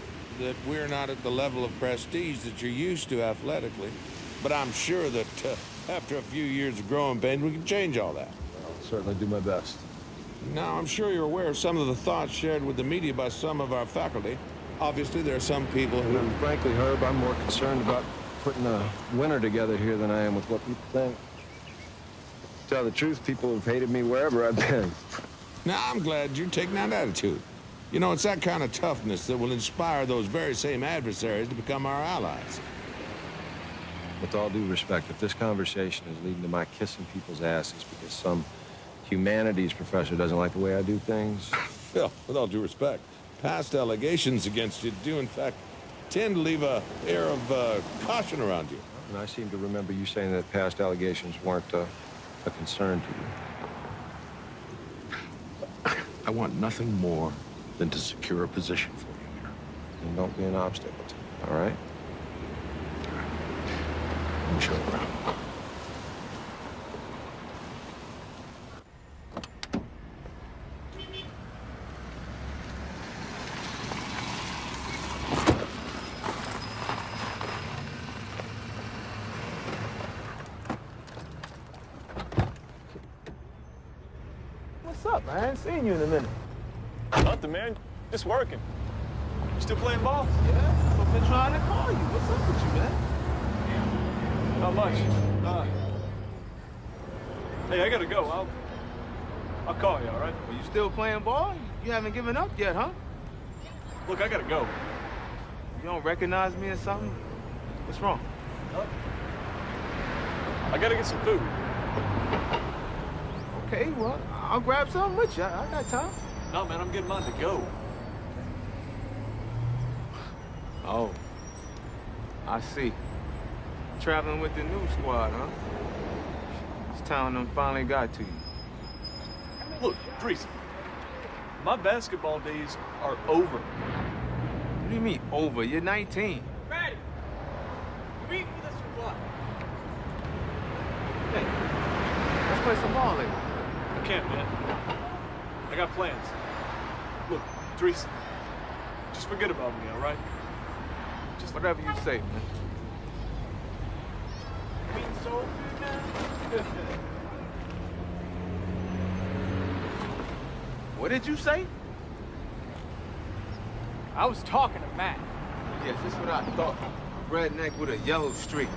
that we're not at the level of prestige that you're used to athletically, but I'm sure that after a few years of growing pains, we can change all that. I'll certainly do my best. Now, I'm sure you're aware of some of the thoughts shared with the media by some of our faculty. Obviously, there are some people who... And frankly, Herb, I'm more concerned about putting a winner together here than I am with what people think. To tell the truth, people have hated me wherever I've been. Now, I'm glad you're taking that attitude. You know, it's that kind of toughness that will inspire those very same adversaries to become our allies. With all due respect, if this conversation is leading to my kissing people's asses because some humanities professor doesn't like the way I do things... Phil, with all due respect, past allegations against you do, in fact, tend to leave an air of caution around you. And I seem to remember you saying that past allegations weren't a concern to you. I want nothing more than to secure a position for you here. And don't be an obstacle to me, all right? Let me show you around. What's up, man? I ain't seen you in a minute. Nothing, man. Just working. You still playing ball? Yeah, I've been trying to call you. What's up with you, man? Not much. Hey, I gotta go. I'll call you, all right? Are you still playing ball? You haven't given up yet, huh? Look, I gotta go. You don't recognize me or something? What's wrong? I gotta get some food. Okay, well, I'll grab something with you. I got time. No, man, I'm getting mine to go. Oh, I see. Traveling with the new squad, huh? This town done finally got to you. Look, Dries, my basketball days are over. What do you mean, over? You're 19. Ready? You eating with us or what? Hey, let's play some ball later. I can't, man. I got plans. Look, Dries, just forget about me, all right? Just whatever you say, man. Being so good now? What did you say? I was talking to Matt. Yes, that's what I thought. Redneck with a yellow streak.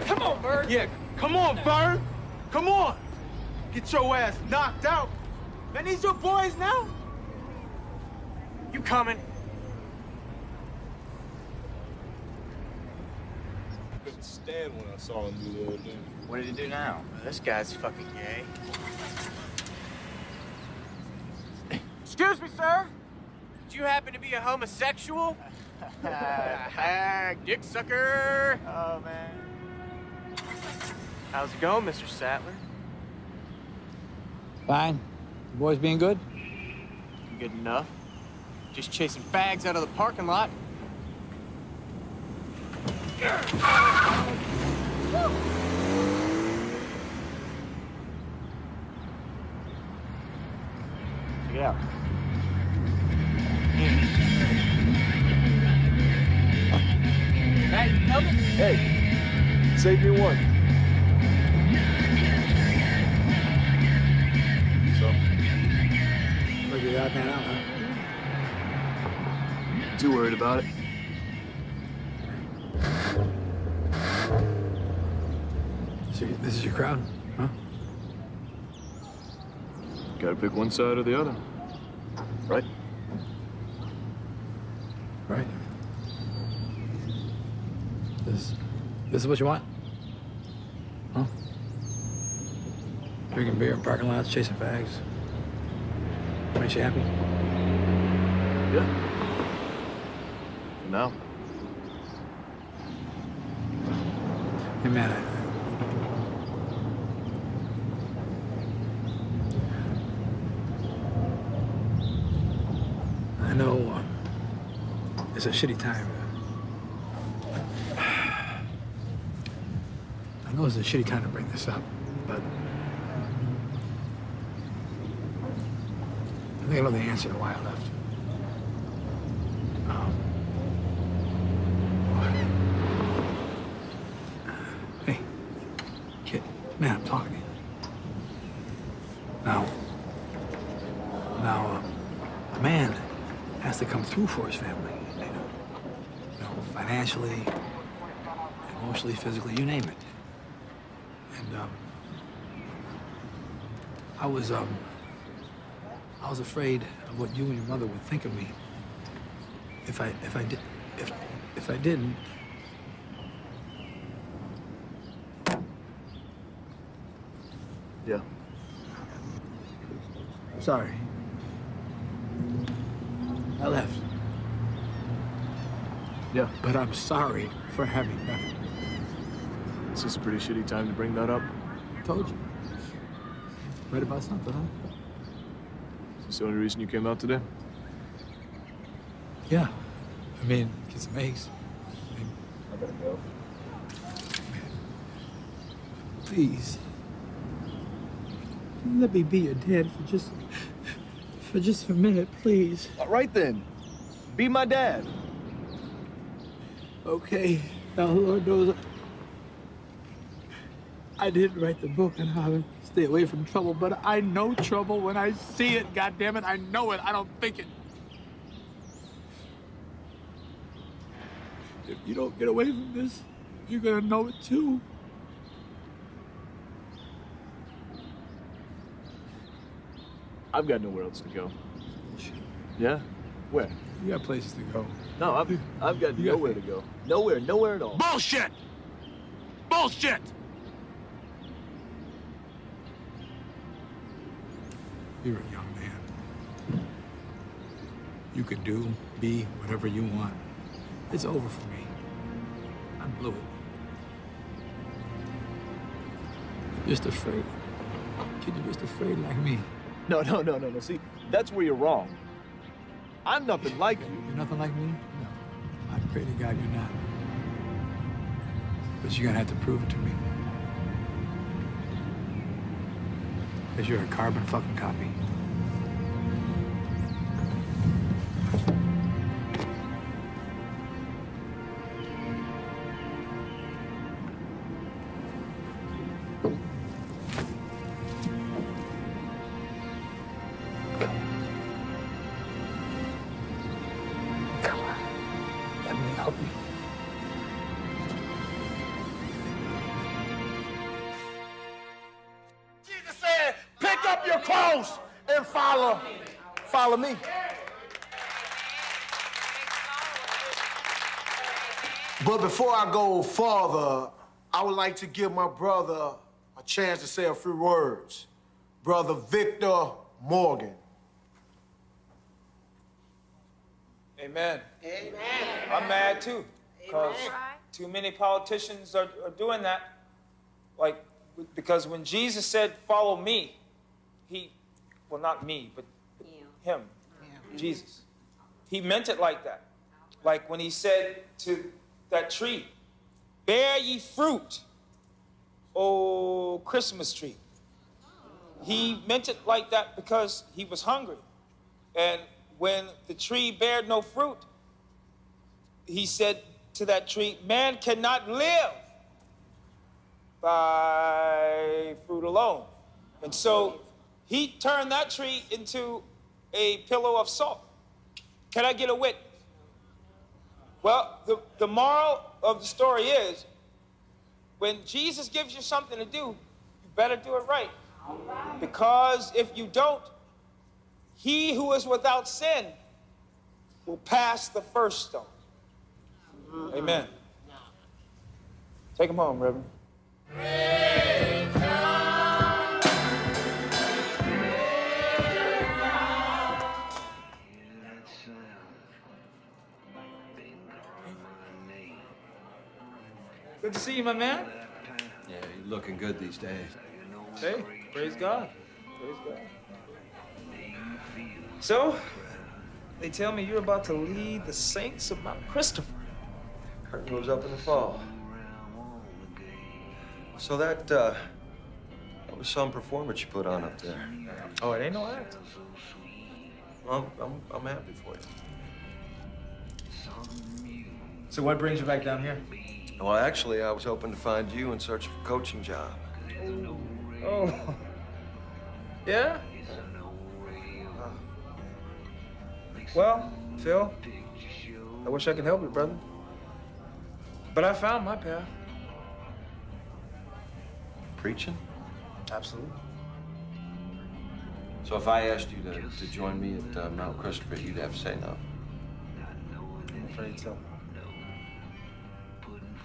Come on, Bird. Yeah, come on, Bird. Come on. Get your ass knocked out. Man, these your boys now? You coming? Couldn't stand when I saw him do the other day. What did he do now? This guy's fucking gay. Excuse me, sir. Do you happen to be a homosexual? Dick sucker. Oh, man. How's it going, Mr. Sattler? Fine. The boys being good? Good enough. Just chasing fags out of the parking lot. Check it out. Hey, help me. Hey, save me one. So, Look at that man out, huh? too worried about it? This is your crowd, huh? Gotta pick one side or the other. Right? Right. This is what you want? Huh? Drinking beer in parking lots, chasing fags. Makes you happy? Yeah. For now. Hey, man, I know it's a shitty time. I know it's a shitty time to bring this up, but I think I know the answer to why I left. Hey, kid, man, I'm talking to you. Now, a man has to come through for his family, you know, financially, emotionally, physically, you name it. And I was afraid of what you and your mother would think of me if I didn't. Yeah. Sorry. I left. Yeah. But I'm sorry for having done it. It's just a pretty shitty time to bring that up. I told you. Right about something, huh? Is this the only reason you came out today? Yeah. I mean, get some eggs. I gotta go. Please. Let me be your dad for just a minute, please. All right then. Be my dad. Okay. Now, Lord knows I didn't write the book on how to stay away from trouble, but I know trouble when I see it, goddammit. I know it. I don't think it. If you don't get away from this, you're gonna know it too. I've got nowhere else to go. Yeah? Where? You got places to go. No, I've got nowhere to go. Nowhere at all. Bullshit! Bullshit! You're a young man. You can do, be whatever you want. It's over for me. I blew it. I'm just afraid. Kid, you're just afraid like me. No. See, that's where you're wrong. I'm nothing like you. You're nothing like me? No. I pray to God you're not. But you're gonna have to prove it to me. Because you're a carbon fucking copy. Come on. Let me help you. Ghost and follow me. But before I go farther, I would like to give my brother a chance to say a few words. Brother Victor Morgan. Amen. Amen. I'm mad too, because too many politicians are doing that. Like, because when Jesus said, follow me, well, not me, but him, Jesus. He meant it like that. Like when he said to that tree, bear ye fruit, oh Christmas tree. He meant it like that because he was hungry. And when the tree bared no fruit, he said to that tree, man cannot live by fruit alone. And so he turned that tree into a pillow of salt. Can I get a witness? Well, the moral of the story is, when Jesus gives you something to do, you better do it right. Because if you don't, he who is without sin will pass the first stone. Amen. Take him home, Reverend. Good to see you, my man. Yeah, you're looking good these days. Hey, praise God. Praise God. So, they tell me you're about to lead the saints of Mount Christopher. Curtain goes up in the fall. So that was some performance you put on up there. Oh, it ain't no act. I'm happy for you. So what brings you back down here? Well, actually, I was hoping to find you in search of a coaching job. Oh. Yeah? Well, Phil, I wish I could help you, brother. But I found my path. Preaching? Absolutely. So if I asked you to join me at Mount Christopher, you'd have to say no. I'm afraid so.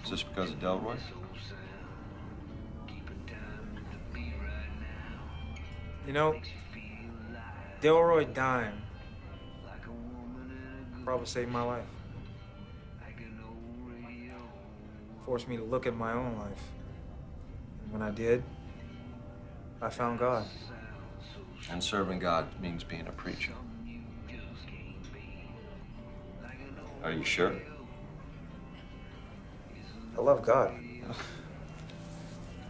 Is this because of Delroy? You know, Delroy dying probably saved my life. Forced me to look at my own life. And when I did, I found God. And serving God means being a preacher. Are you sure? I love God.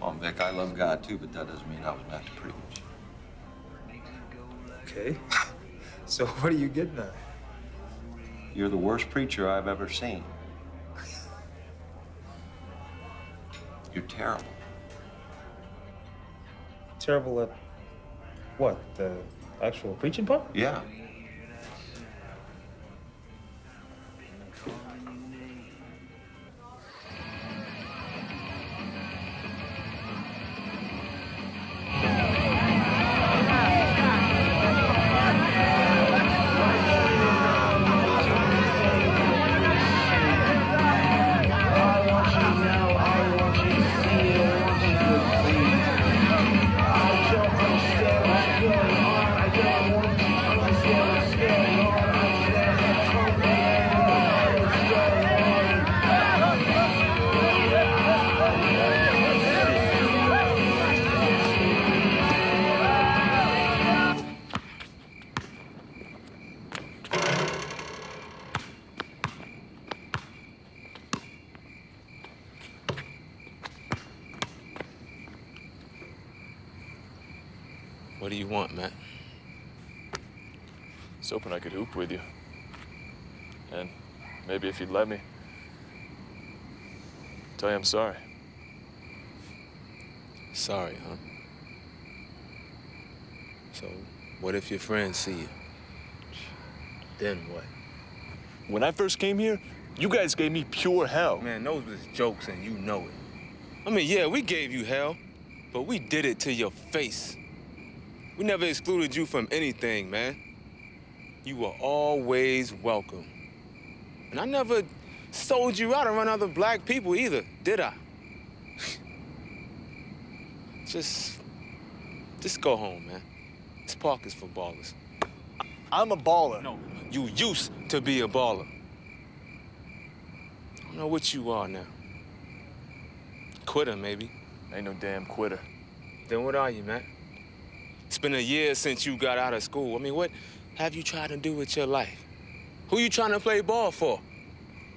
Well, Vic, I love God too, but that doesn't mean I was meant to preach. Okay. So what are you getting at? You're the worst preacher I've ever seen. You're terrible. Terrible at what? The actual preaching part? Yeah. What do you want, Matt? I was hoping I could hoop with you. And maybe if you'd let me, tell you I'm sorry. Sorry, huh? So, what if your friends see you? Then what? When I first came here, you guys gave me pure hell. Man, those was jokes and you know it. I mean, yeah, we gave you hell, but we did it to your face. We never excluded you from anything, man. You were always welcome. And I never sold you out around other black people either, did I? Just go home, man. This park is for ballers. I'm a baller. No, you used to be a baller. I don't know what you are now. Quitter, maybe. Ain't no damn quitter. Then what are you, man? It's been a year since you got out of school. I mean, what have you tried to do with your life? Who you trying to play ball for?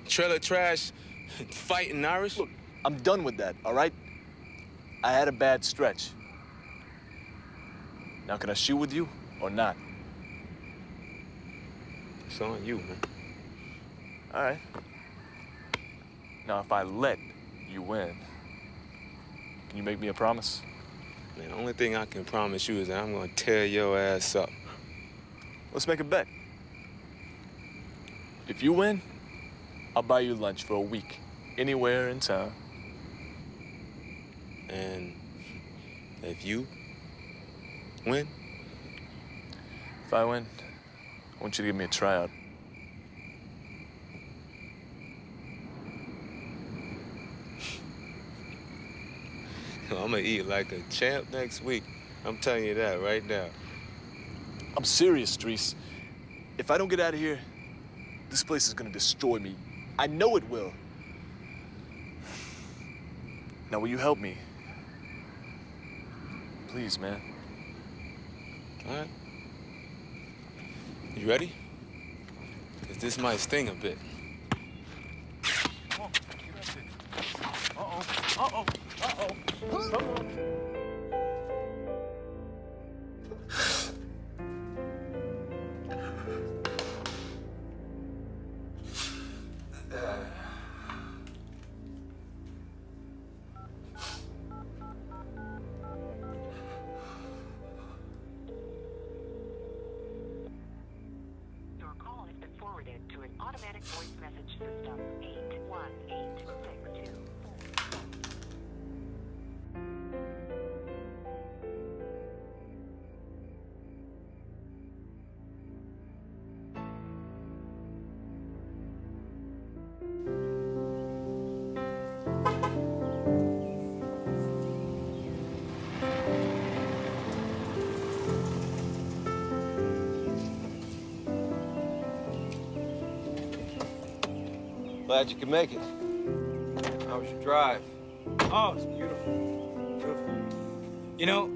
Trailer trash, fighting Irish? Look, I'm done with that, all right? I had a bad stretch. Now, can I shoot with you or not? It's on you, man. All right. Now, if I let you win, can you make me a promise? Man, the only thing I can promise you is that I'm gonna tear your ass up. Let's make a bet. If you win, I'll buy you lunch for a week, anywhere in town. And if you win? If I win, I want you to give me a tryout. I'm gonna eat like a champ next week. I'm telling you that right now. I'm serious, Drees. If I don't get out of here, this place is gonna destroy me. I know it will. Now, will you help me? Please, man. All right. You ready? 'Cause this might sting a bit. Uh-oh. Uh-oh. Uh-oh. Come on. Your call has been forwarded to an automatic voice message system. 818624. Glad you could make it. How was your drive? Oh, it's beautiful. Beautiful. You know,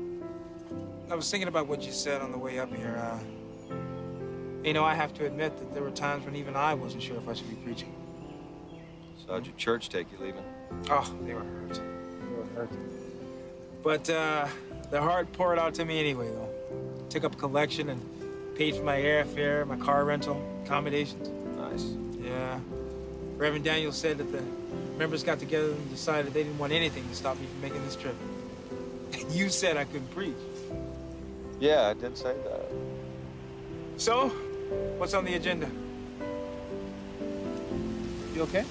I was thinking about what you said on the way up here. You know, I have to admit that there were times when even I wasn't sure if I should be preaching. So how'd your church take you leaving? Oh, they were hurt. They were hurt. But their heart poured out to me anyway, though. Took up a collection and paid for my airfare, my car rental, accommodations. Nice. Yeah. Reverend Daniel said that the members got together and decided they didn't want anything to stop me from making this trip. You said I couldn't preach. Yeah, I did say that. So, what's on the agenda? You okay?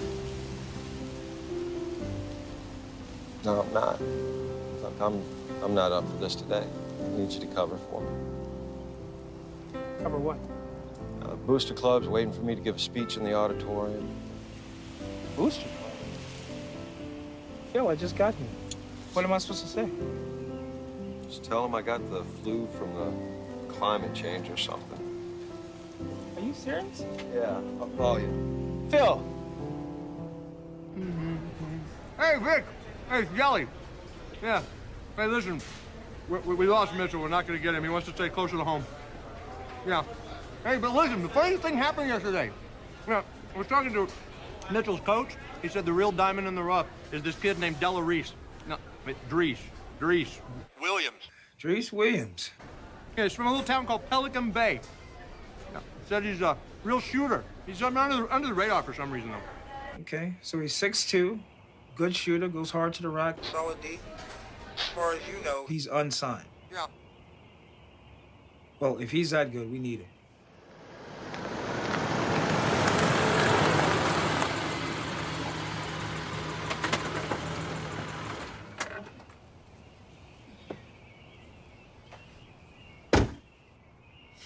No, I'm not. I'm not up for this today. I need you to cover for me. Cover what? Booster Club's waiting for me to give a speech in the auditorium. Booster Club? Phil, I just got here. What am I supposed to say? Just tell them I got the flu from the climate change or something. Are you serious? Yeah, I'll call you. Phil! Hey, Vic. Hey, it's Jelly. Yeah. Hey, listen. We lost Mitchell. We're not going to get him. He wants to stay closer to home. Yeah. Hey, but listen, the funniest thing happened yesterday. Yeah, I was talking to Mitchell's coach. He said the real diamond in the rough is this kid named Della Reese. No, wait, Drees Williams. Drees Williams? Yeah, he's from a little town called Pelican Bay. Yeah, said he's a real shooter. He's under the radar for some reason, though. Okay, so he's 6'2", good shooter, goes hard to the rack. Solid D. As far as you know. He's unsigned. Yeah. Well, if he's that good, we need him.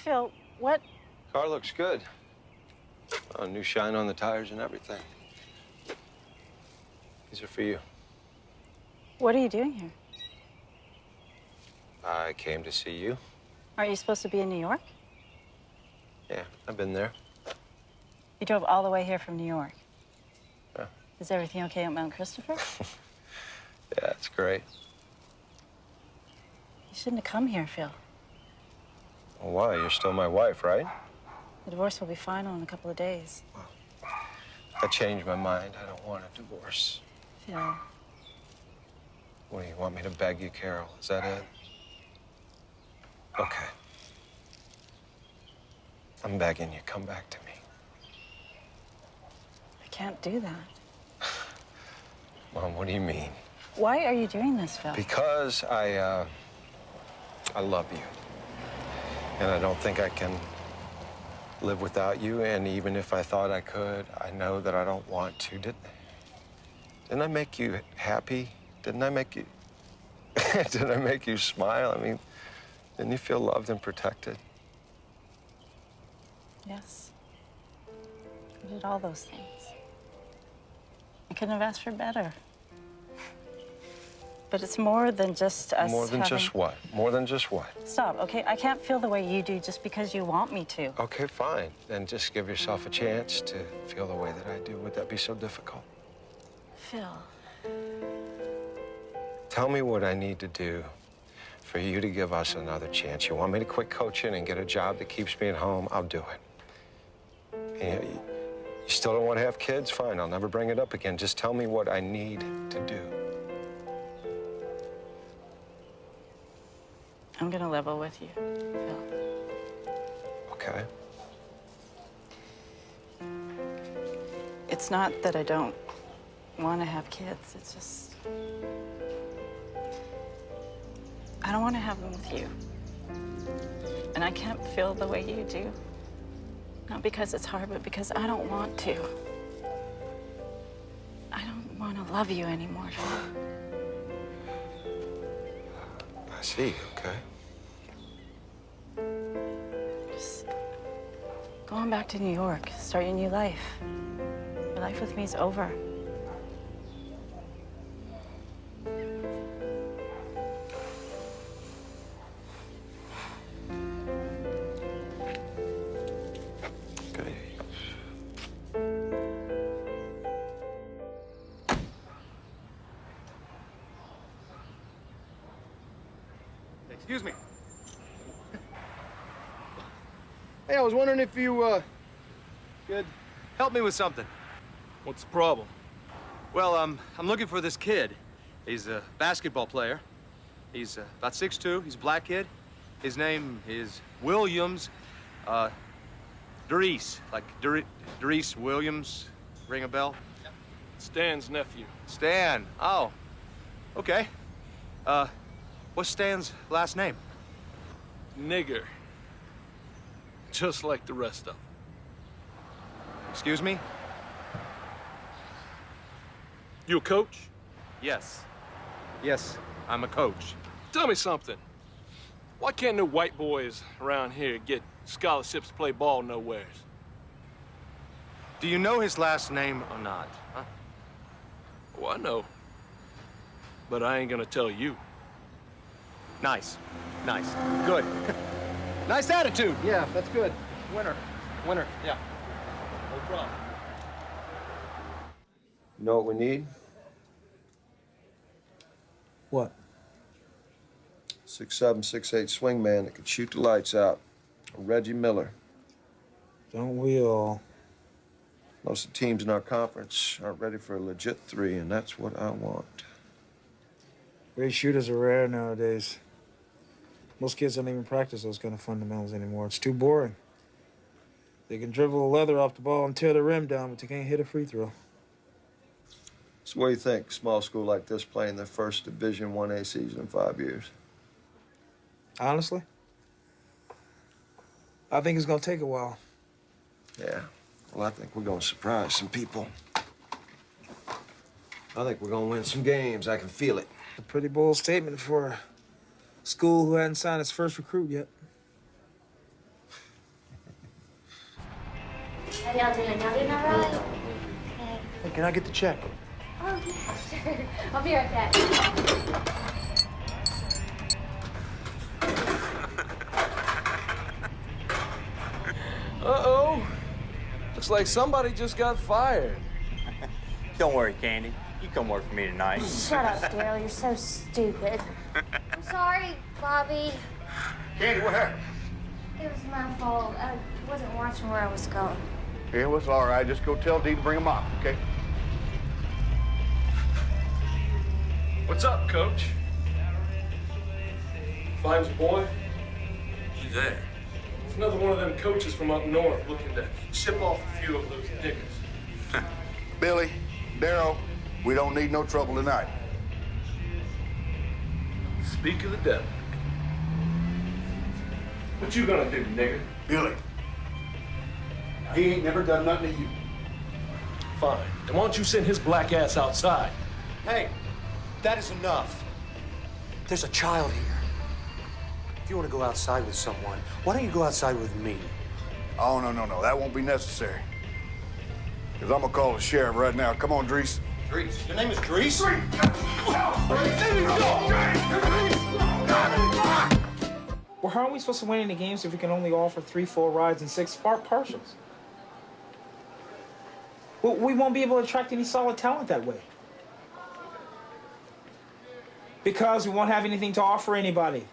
Phil, what? Car looks good. New shine on the tires and everything. These are for you. What are you doing here? I came to see you. Aren't you supposed to be in New York? Yeah, I've been there. You drove all the way here from New York. Yeah. Is everything okay at Mount Christopher? Yeah, it's great. You shouldn't have come here, Phil. Well, why? You're still my wife, right? The divorce will be final in a couple of days. I changed my mind. I don't want a divorce. Phil. What do you want me to beg you, Carol? Is that it? Okay. I'm begging you. Come back to me. I can't do that. Mom, what do you mean? Why are you doing this, Phil? Because I love you. And I don't think I can live without you. And even if I thought I could, I know that I don't want to. Didn't I make you happy? Didn't I make you... Didn't I make you smile? I mean, didn't you feel loved and protected? Yes. I did all those things. I couldn't have asked for better. But it's more than just us More than having... just what? More than just what? Stop, okay? I can't feel the way you do just because you want me to. Okay, fine. Then just give yourself a chance to feel the way that I do. Would that be so difficult? Phil. Tell me what I need to do for you to give us another chance. You want me to quit coaching and get a job that keeps me at home? I'll do it. And you still don't want to have kids? Fine, I'll never bring it up again. Just tell me what I need to do. I'm gonna level with you, Phil. Okay. It's not that I don't want to have kids. It's just... I don't want to have them with you. And I can't feel the way you do. Not because it's hard, but because I don't want to. I don't want to love you anymore, Phil. I see, okay. Just go on back to New York. Start your new life. Your life with me is over. Excuse me. Hey, I was wondering if you, could help me with something. What's the problem? Well, I'm looking for this kid. He's a basketball player. He's about 6'2". He's a black kid. His name is Williams, Dries. Like Dries Williams. Ring a bell? Stan's nephew. Stan. Oh, okay. What's Stan's last name? Nigger. Just like the rest of them. Excuse me? You a coach? Yes. Yes, I'm a coach. Tell me something. Why can't no white boys around here get scholarships to play ball nowheres? Do you know his last name or not? Huh? Oh, I know. But I ain't gonna tell you. Nice. Nice. Good. Nice attitude. Yeah, that's good. Winner. Winner. Yeah. No problem. You know what we need? What? 6'7", 6'8" swing man that could shoot the lights out. Reggie Miller. Don't we all? Most of the teams in our conference aren't ready for a legit 3, and that's what I want. Great shooters are rare nowadays. Most kids don't even practice those kind of fundamentals anymore. It's too boring. They can dribble the leather off the ball and tear the rim down, but they can't hit a free throw. So what do you think, small school like this playing their first Division 1A season in 5 years? Honestly, I think it's gonna take a while. Yeah. Well, I think we're gonna surprise some people. I think we're gonna win some games. I can feel it. A pretty bold statement for a school who hadn't signed its first recruit yet. y'all doing? Y'all doing all right? Okay. Hey, can I get the check? Oh, yeah, sure. I'll be right back. Uh-oh. Looks like somebody just got fired. Don't worry, Candy. You come work for me tonight. Shut up, Daryl. You're so stupid. I'm sorry, Bobby. Candy, what happened? It was my fault. I wasn't watching where I was going. Yeah, well, it's all right. Just go tell Dee to bring him up, okay? What's up, Coach? Finds a boy? Who's that? It's another one of them coaches from up north looking to ship off a few of those niggas. Billy, Darryl, we don't need no trouble tonight. Speak of the devil. What you gonna do, nigger? Billy, he ain't never done nothing to you. Fine. Then why don't you send his black ass outside? Hey, that is enough. There's a child here. If you want to go outside with someone, why don't you go outside with me? Oh, no. That won't be necessary. Because I'm going to call the sheriff right now. Come on, Drees. Drees? Your name is Drees? Well, how are we supposed to win any games if we can only offer 3 full rides and 6 partials? Well, we won't be able to attract any solid talent that way. Because we won't have anything to offer anybody.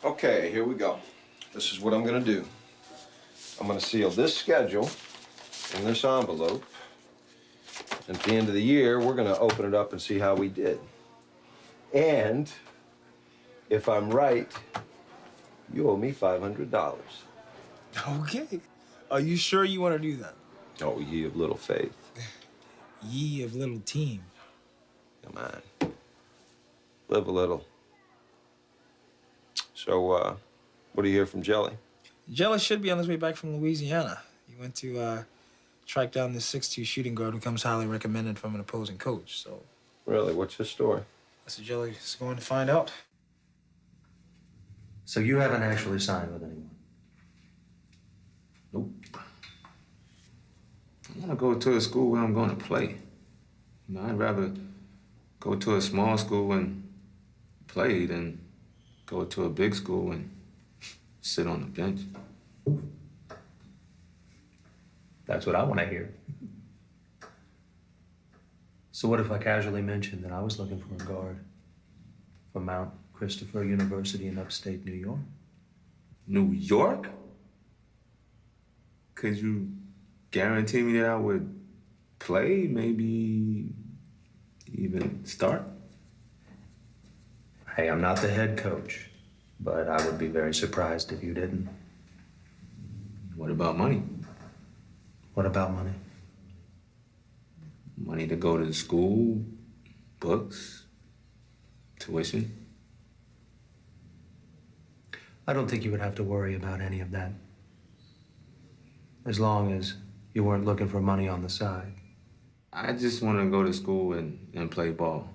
Okay, here we go. This is what I'm gonna do. I'm gonna seal this schedule in this envelope. At the end of the year, we're gonna open it up and see how we did. And if I'm right, you owe me $500. Okay. Are you sure you want to do that? Oh, ye of little faith. Ye of little team. Come on. Live a little. So, what do you hear from Jelly? Jelly should be on his way back from Louisiana. He went to track down this 6'2" shooting guard who comes highly recommended from an opposing coach, so... Really? What's his story? So Jelly's going to find out. So you haven't actually signed with anyone? Nope. I want to go to a school where I'm going to play. You know, I'd rather go to a small school and play than go to a big school and sit on the bench. That's what I want to hear. So what if I casually mentioned that I was looking for a guard for Mount Christopher University in upstate New York? New York? Could you guarantee me that I would play, maybe even start? Hey, I'm not the head coach, but I would be very surprised if you didn't. What about money? What about money? Money to go to school, books, tuition. I don't think you would have to worry about any of that. As long as you weren't looking for money on the side. I just want to go to school and play ball.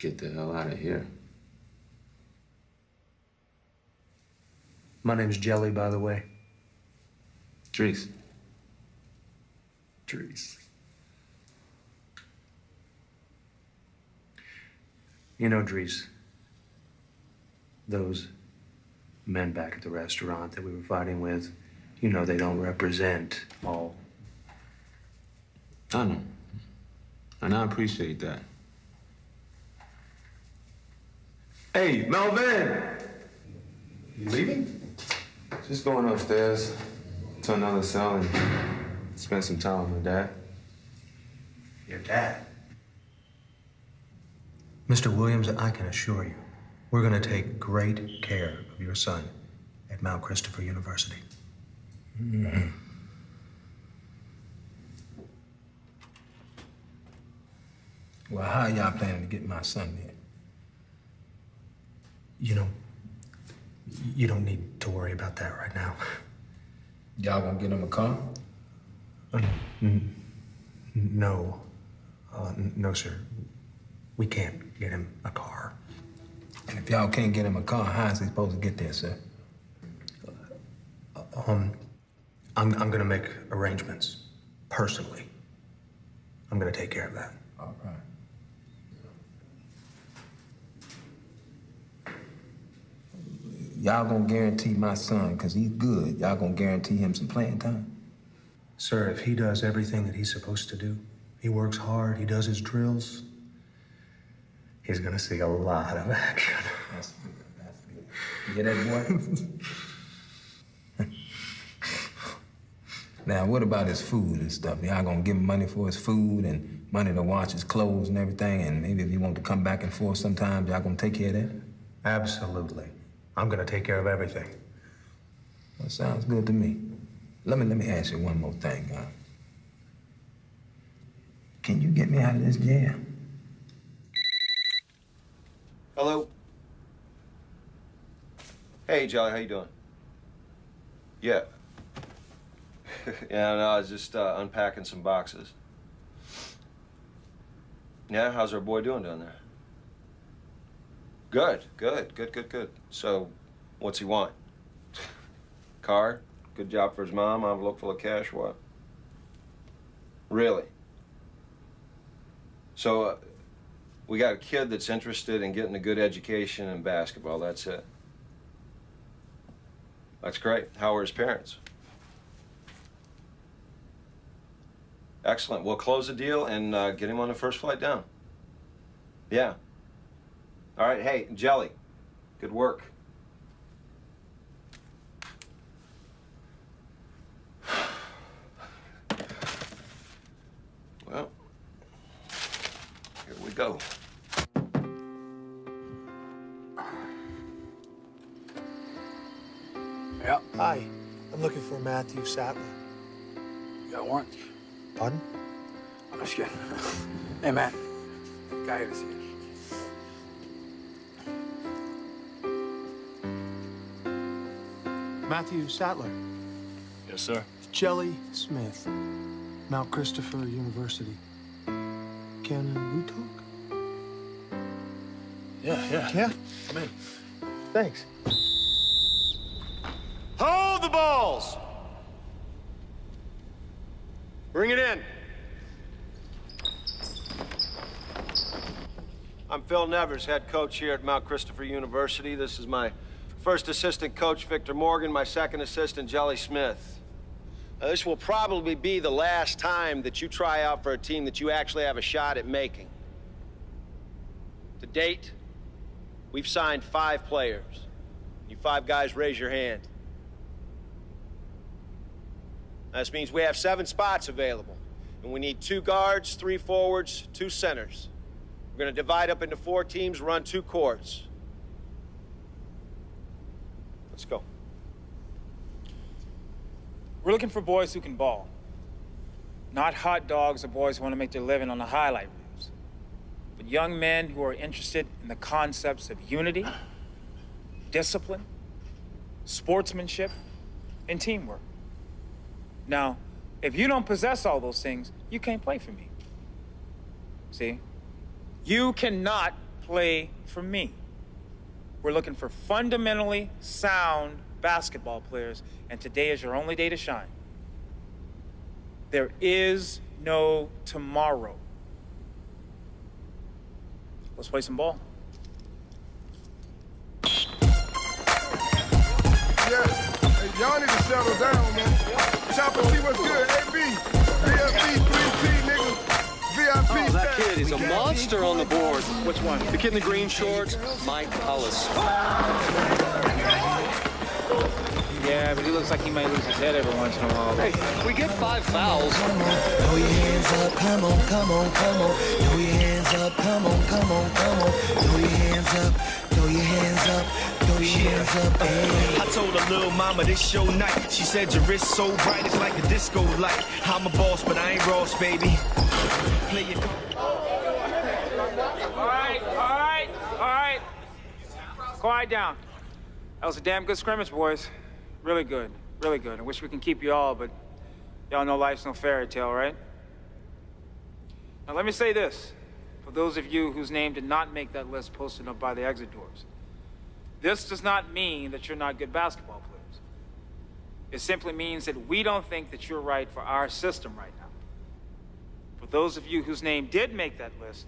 Get the hell out of here. My name's Jelly, by the way. Drees. Drees. You know, Drees, those men back at the restaurant that we were fighting with, you know they don't represent all. I know. And I appreciate that. Hey, Melvin! You leaving? Just going upstairs to another cell and spend some time with my dad. Your dad? Mr. Williams, I can assure you, we're going to take great care of your son at Mount Christopher University. Mm-hmm. Well, how y'all planning to get my son there? You know, you don't need to worry about that right now. Y'all gonna get him a car? No. No, sir. We can't get him a car. And if y'all can't get him a car, how is he supposed to get there, sir? I'm gonna make arrangements, personally. I'm gonna take care of that. All right. Y'all gonna guarantee my son, because he's good, y'all gonna guarantee him some playing time? Sir, if he does everything that he's supposed to do, he works hard, he does his drills, he's gonna see a lot of action. That's good, that's good. You hear that, boy? Now, what about his food and stuff? Y'all gonna give him money for his food and money to wash his clothes and everything? And maybe if he want to come back and forth sometimes, y'all gonna take care of that? Absolutely. I'm gonna take care of everything. That sounds good to me. Let me ask you one more thing. Can you get me out of this jam? Hello? Hey, Jolly, how you doing? Yeah. Yeah, no, I was just unpacking some boxes. Yeah, how's our boy doing down there? Good. So, what's he want? Car? Good job for his mom? Envelope full of cash? What? Really? So, we got a kid that's interested in getting a good education in basketball. That's it. That's great. How are his parents? Excellent. We'll close the deal and get him on the first flight down. Yeah. All right. Hey, Jelly, good work. Well, here we go. Yeah. Hi. I'm looking for Matthew Sattler. You got a warrant? Pardon? I'm just kidding. Hey, Matt. Guy here to see you. Matthew Sattler. Yes, sir. Jelly Smith. Mount Christopher University. Can we talk? Yeah. Yeah? Come in. Thanks. Hold the balls! Bring it in. I'm Phil Nevers, head coach here at Mount Christopher University. This is my first assistant coach, Victor Morgan, my second assistant, Jelly Smith. This will probably be the last time that you try out for a team that you actually have a shot at making. To date, we've signed 5 players. You 5 guys, raise your hand. This means we have 7 spots available, and we need 2 guards, 3 forwards, 2 centers. We're going to divide up into 4 teams, run 2 courts. Let's go. We're looking for boys who can ball. Not hot dogs or boys who want to make their living on the highlight reels. But young men who are interested in the concepts of unity, discipline, sportsmanship, and teamwork. Now, if you don't possess all those things, you can't play for me. See? You cannot play for me. We're looking for fundamentally sound basketball players, and today is your only day to shine. There is no tomorrow. Let's play some ball. Yeah, hey, y'all need to settle down, man. Chopper, see what's good. AB, VFB, 3T, nigga. VIP. Oh, that kid is a monster on the board. Which one? The kid in the green shorts, Mike Hollis. Yeah, but he looks like he might lose his head every once in a while. Hey, we get 5 fouls. Throw your hands up, come on, come on, come on. Throw your hands up, come on, come on, come on. Throw your hands up, throw your hands up, throw your hands up. Hey. I told her little mama this your night. She said your wrist so bright it's like a disco light. I'm a boss, but I ain't Ross, baby. Play your All right. Quiet down. That was a damn good scrimmage, boys. Really good, really good. I wish we can keep you all, but y'all know life's no fairy tale, right? Now let me say this, for those of you whose name did not make that list posted up by the exit doors. This does not mean that you're not good basketball players. It simply means that we don't think that you're right for our system right now. For those of you whose name did make that list,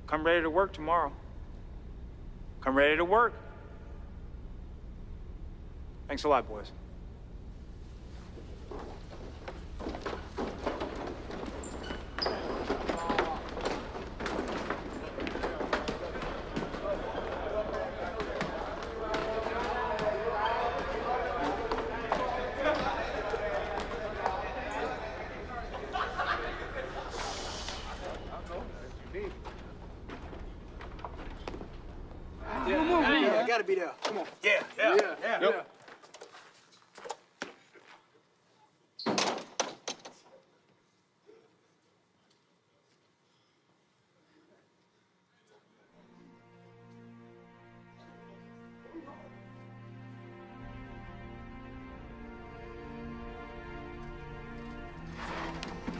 come ready to work tomorrow. Come ready to work. Thanks a lot, boys. Yeah, gotta be there. Come on. Yeah. Yep.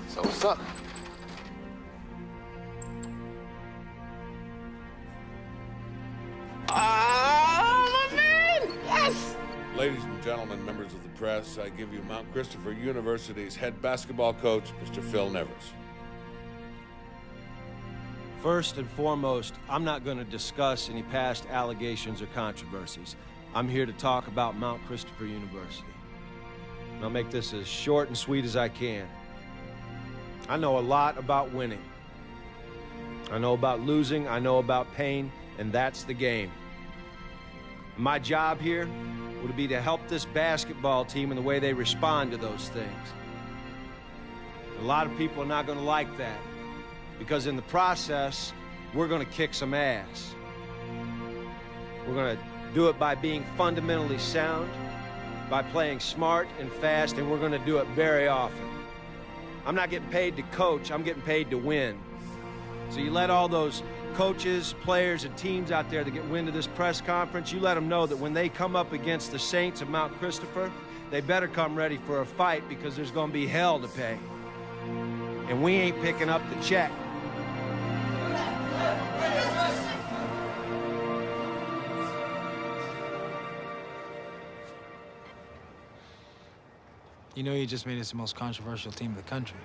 So what's up? Oh, my man! Yes! Ladies and gentlemen, members of the press, I give you Mount Christopher University's head basketball coach, Mr. Phil Nevers. First and foremost, I'm not going to discuss any past allegations or controversies. I'm here to talk about Mount Christopher University. And I'll make this as short and sweet as I can. I know a lot about winning. I know about losing, I know about pain, and that's the game. My job here would be to help this basketball team in the way they respond to those things. A lot of people are not going to like that, because in the process, we're going to kick some ass. We're going to do it by being fundamentally sound, by playing smart and fast, and we're going to do it very often. I'm not getting paid to coach, I'm getting paid to win. So you let all those coaches, players, and teams out there that get wind of this press conference, you let them know that when they come up against the Saints of Mount Christopher, they better come ready for a fight, because there's going to be hell to pay. And we ain't picking up the check. You know you just made us the most controversial team in the country.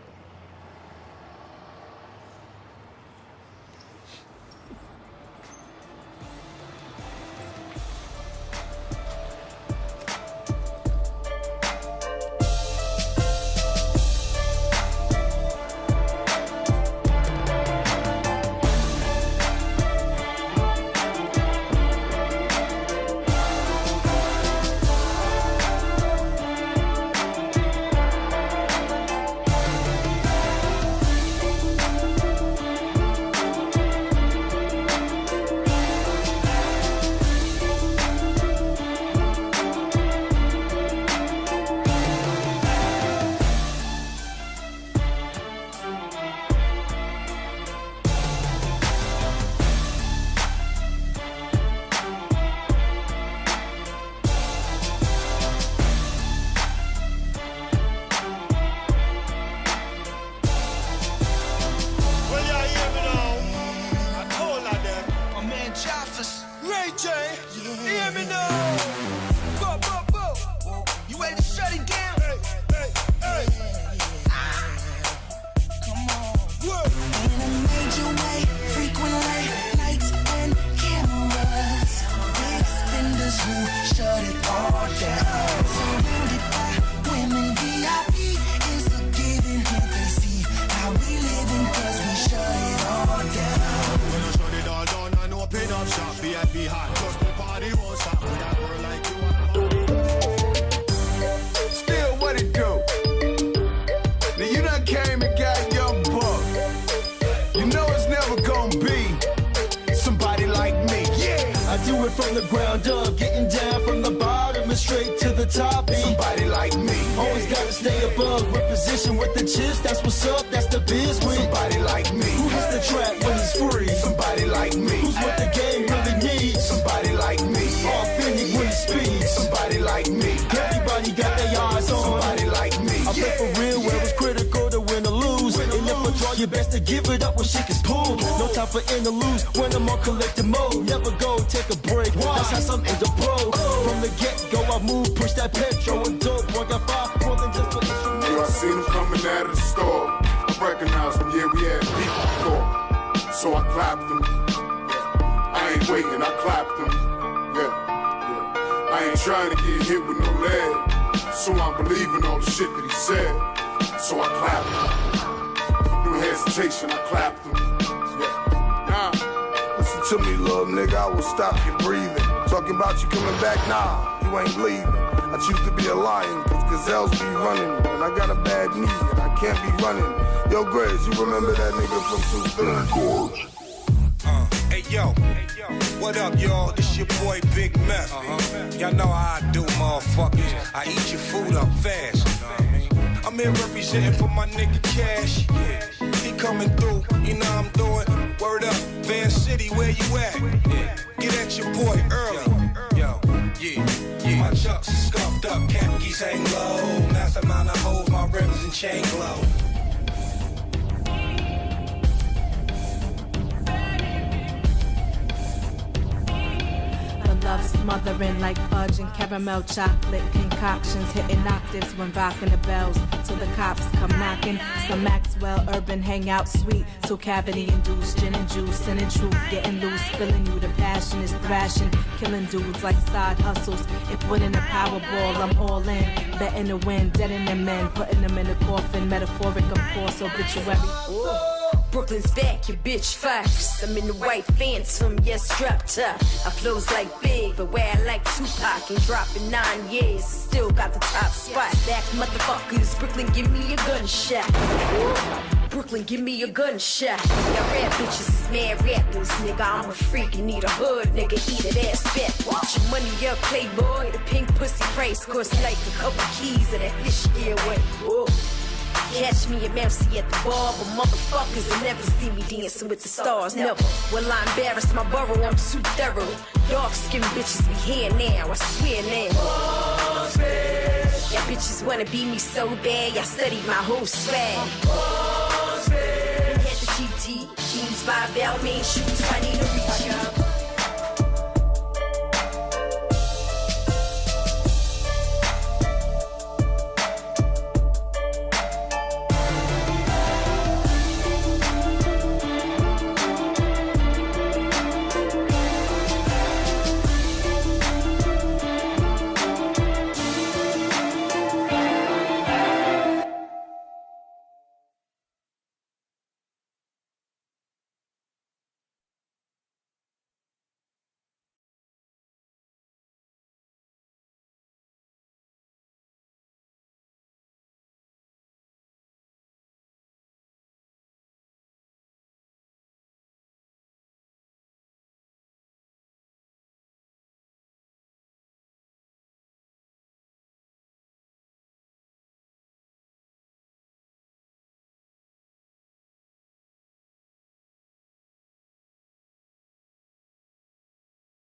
Still, what it do? Now you done came and got a young buck. You know it's never gonna be somebody like me. Yeah, I do it from the ground up, getting down from the bottom and straight to the top. Somebody like me. Always gotta stay above, with position with the chips. That's what's up, that's the biz with. Somebody like me. Who hits the track when it's free? Somebody like me. Who's what the game really needs? Somebody like me. Authentic when it speeds. Somebody like me. Everybody got their eyes on somebody like me. I play for real where it's critical to win or lose. And if I draw your best to give it up when shit gets pulled. No time for interludes when I'm on collective mode. Never go take a break. That's how some ends up pro. From the get-go, I move, push that petrol and dope. Boy, got five more than just for instruments. Yo, I seen him coming out of the store. I recognized him, yeah, we had beef before. So I clapped him. I ain't waiting, I clapped him. Yeah. I ain't trying to get hit with no lead. So I'm believing all the shit that he said. So I clapped him. No hesitation, I clapped him. Yeah. Nah. Listen to me, little nigga, I will stop your breathing. Talking about you coming back, nah, you ain't leaving. I choose to be a lion, cause gazelles be running. And I got a bad knee, and I can't be running. Yo, Grizz, you remember that nigga from 2 Hey yo, what up, y'all? This your boy Big Meth. Y'all know how I do, motherfuckers. I eat your food up fast. I'm here representing for my nigga Cash. He coming through, you know I'm doing. Word up, Van City, where you at? Get at your boy early. Yo, yeah. My chucks are scuffed up, khakis hang low. Mastermind, I hold my rims and chain glow. Love smothering like fudge and caramel chocolate concoctions, hitting octaves when rocking the bells till the cops come knocking. Some Maxwell urban hangout suite, so cavity induced gin and juice, and in truth getting loose, filling you. The passion is thrashing, killing dudes like side hustles. If winning a Powerball, I'm all in, betting to win, dead in the men, putting them in a coffin, metaphoric of course, obituary. Brooklyn's back, your bitch fires. I'm in the white phantom, yes, strapped up. I flows like big, but where I like Tupac and dropping 9 years, still got the top spot. Back motherfuckers, Brooklyn, give me a gunshot. Brooklyn, give me a gunshot. Y'all rap bitches is mad rappers, nigga. I'm a freak and need a hood, nigga. Eat that ass fat. Watch your money up, playboy. The pink pussy price costs like a couple keys of that fish gear way. Whoa. Catch me at Mousy at the bar, but motherfuckers will never see me dancing with the stars, never. Will I embarrass my borough? I'm too thorough. Dark-skinned bitches be here now, I swear now. Y'all bitches wanna be me so bad, y'all studied my whole swag. Had the GT, jeans by Balmain, shoes, I need to reach you.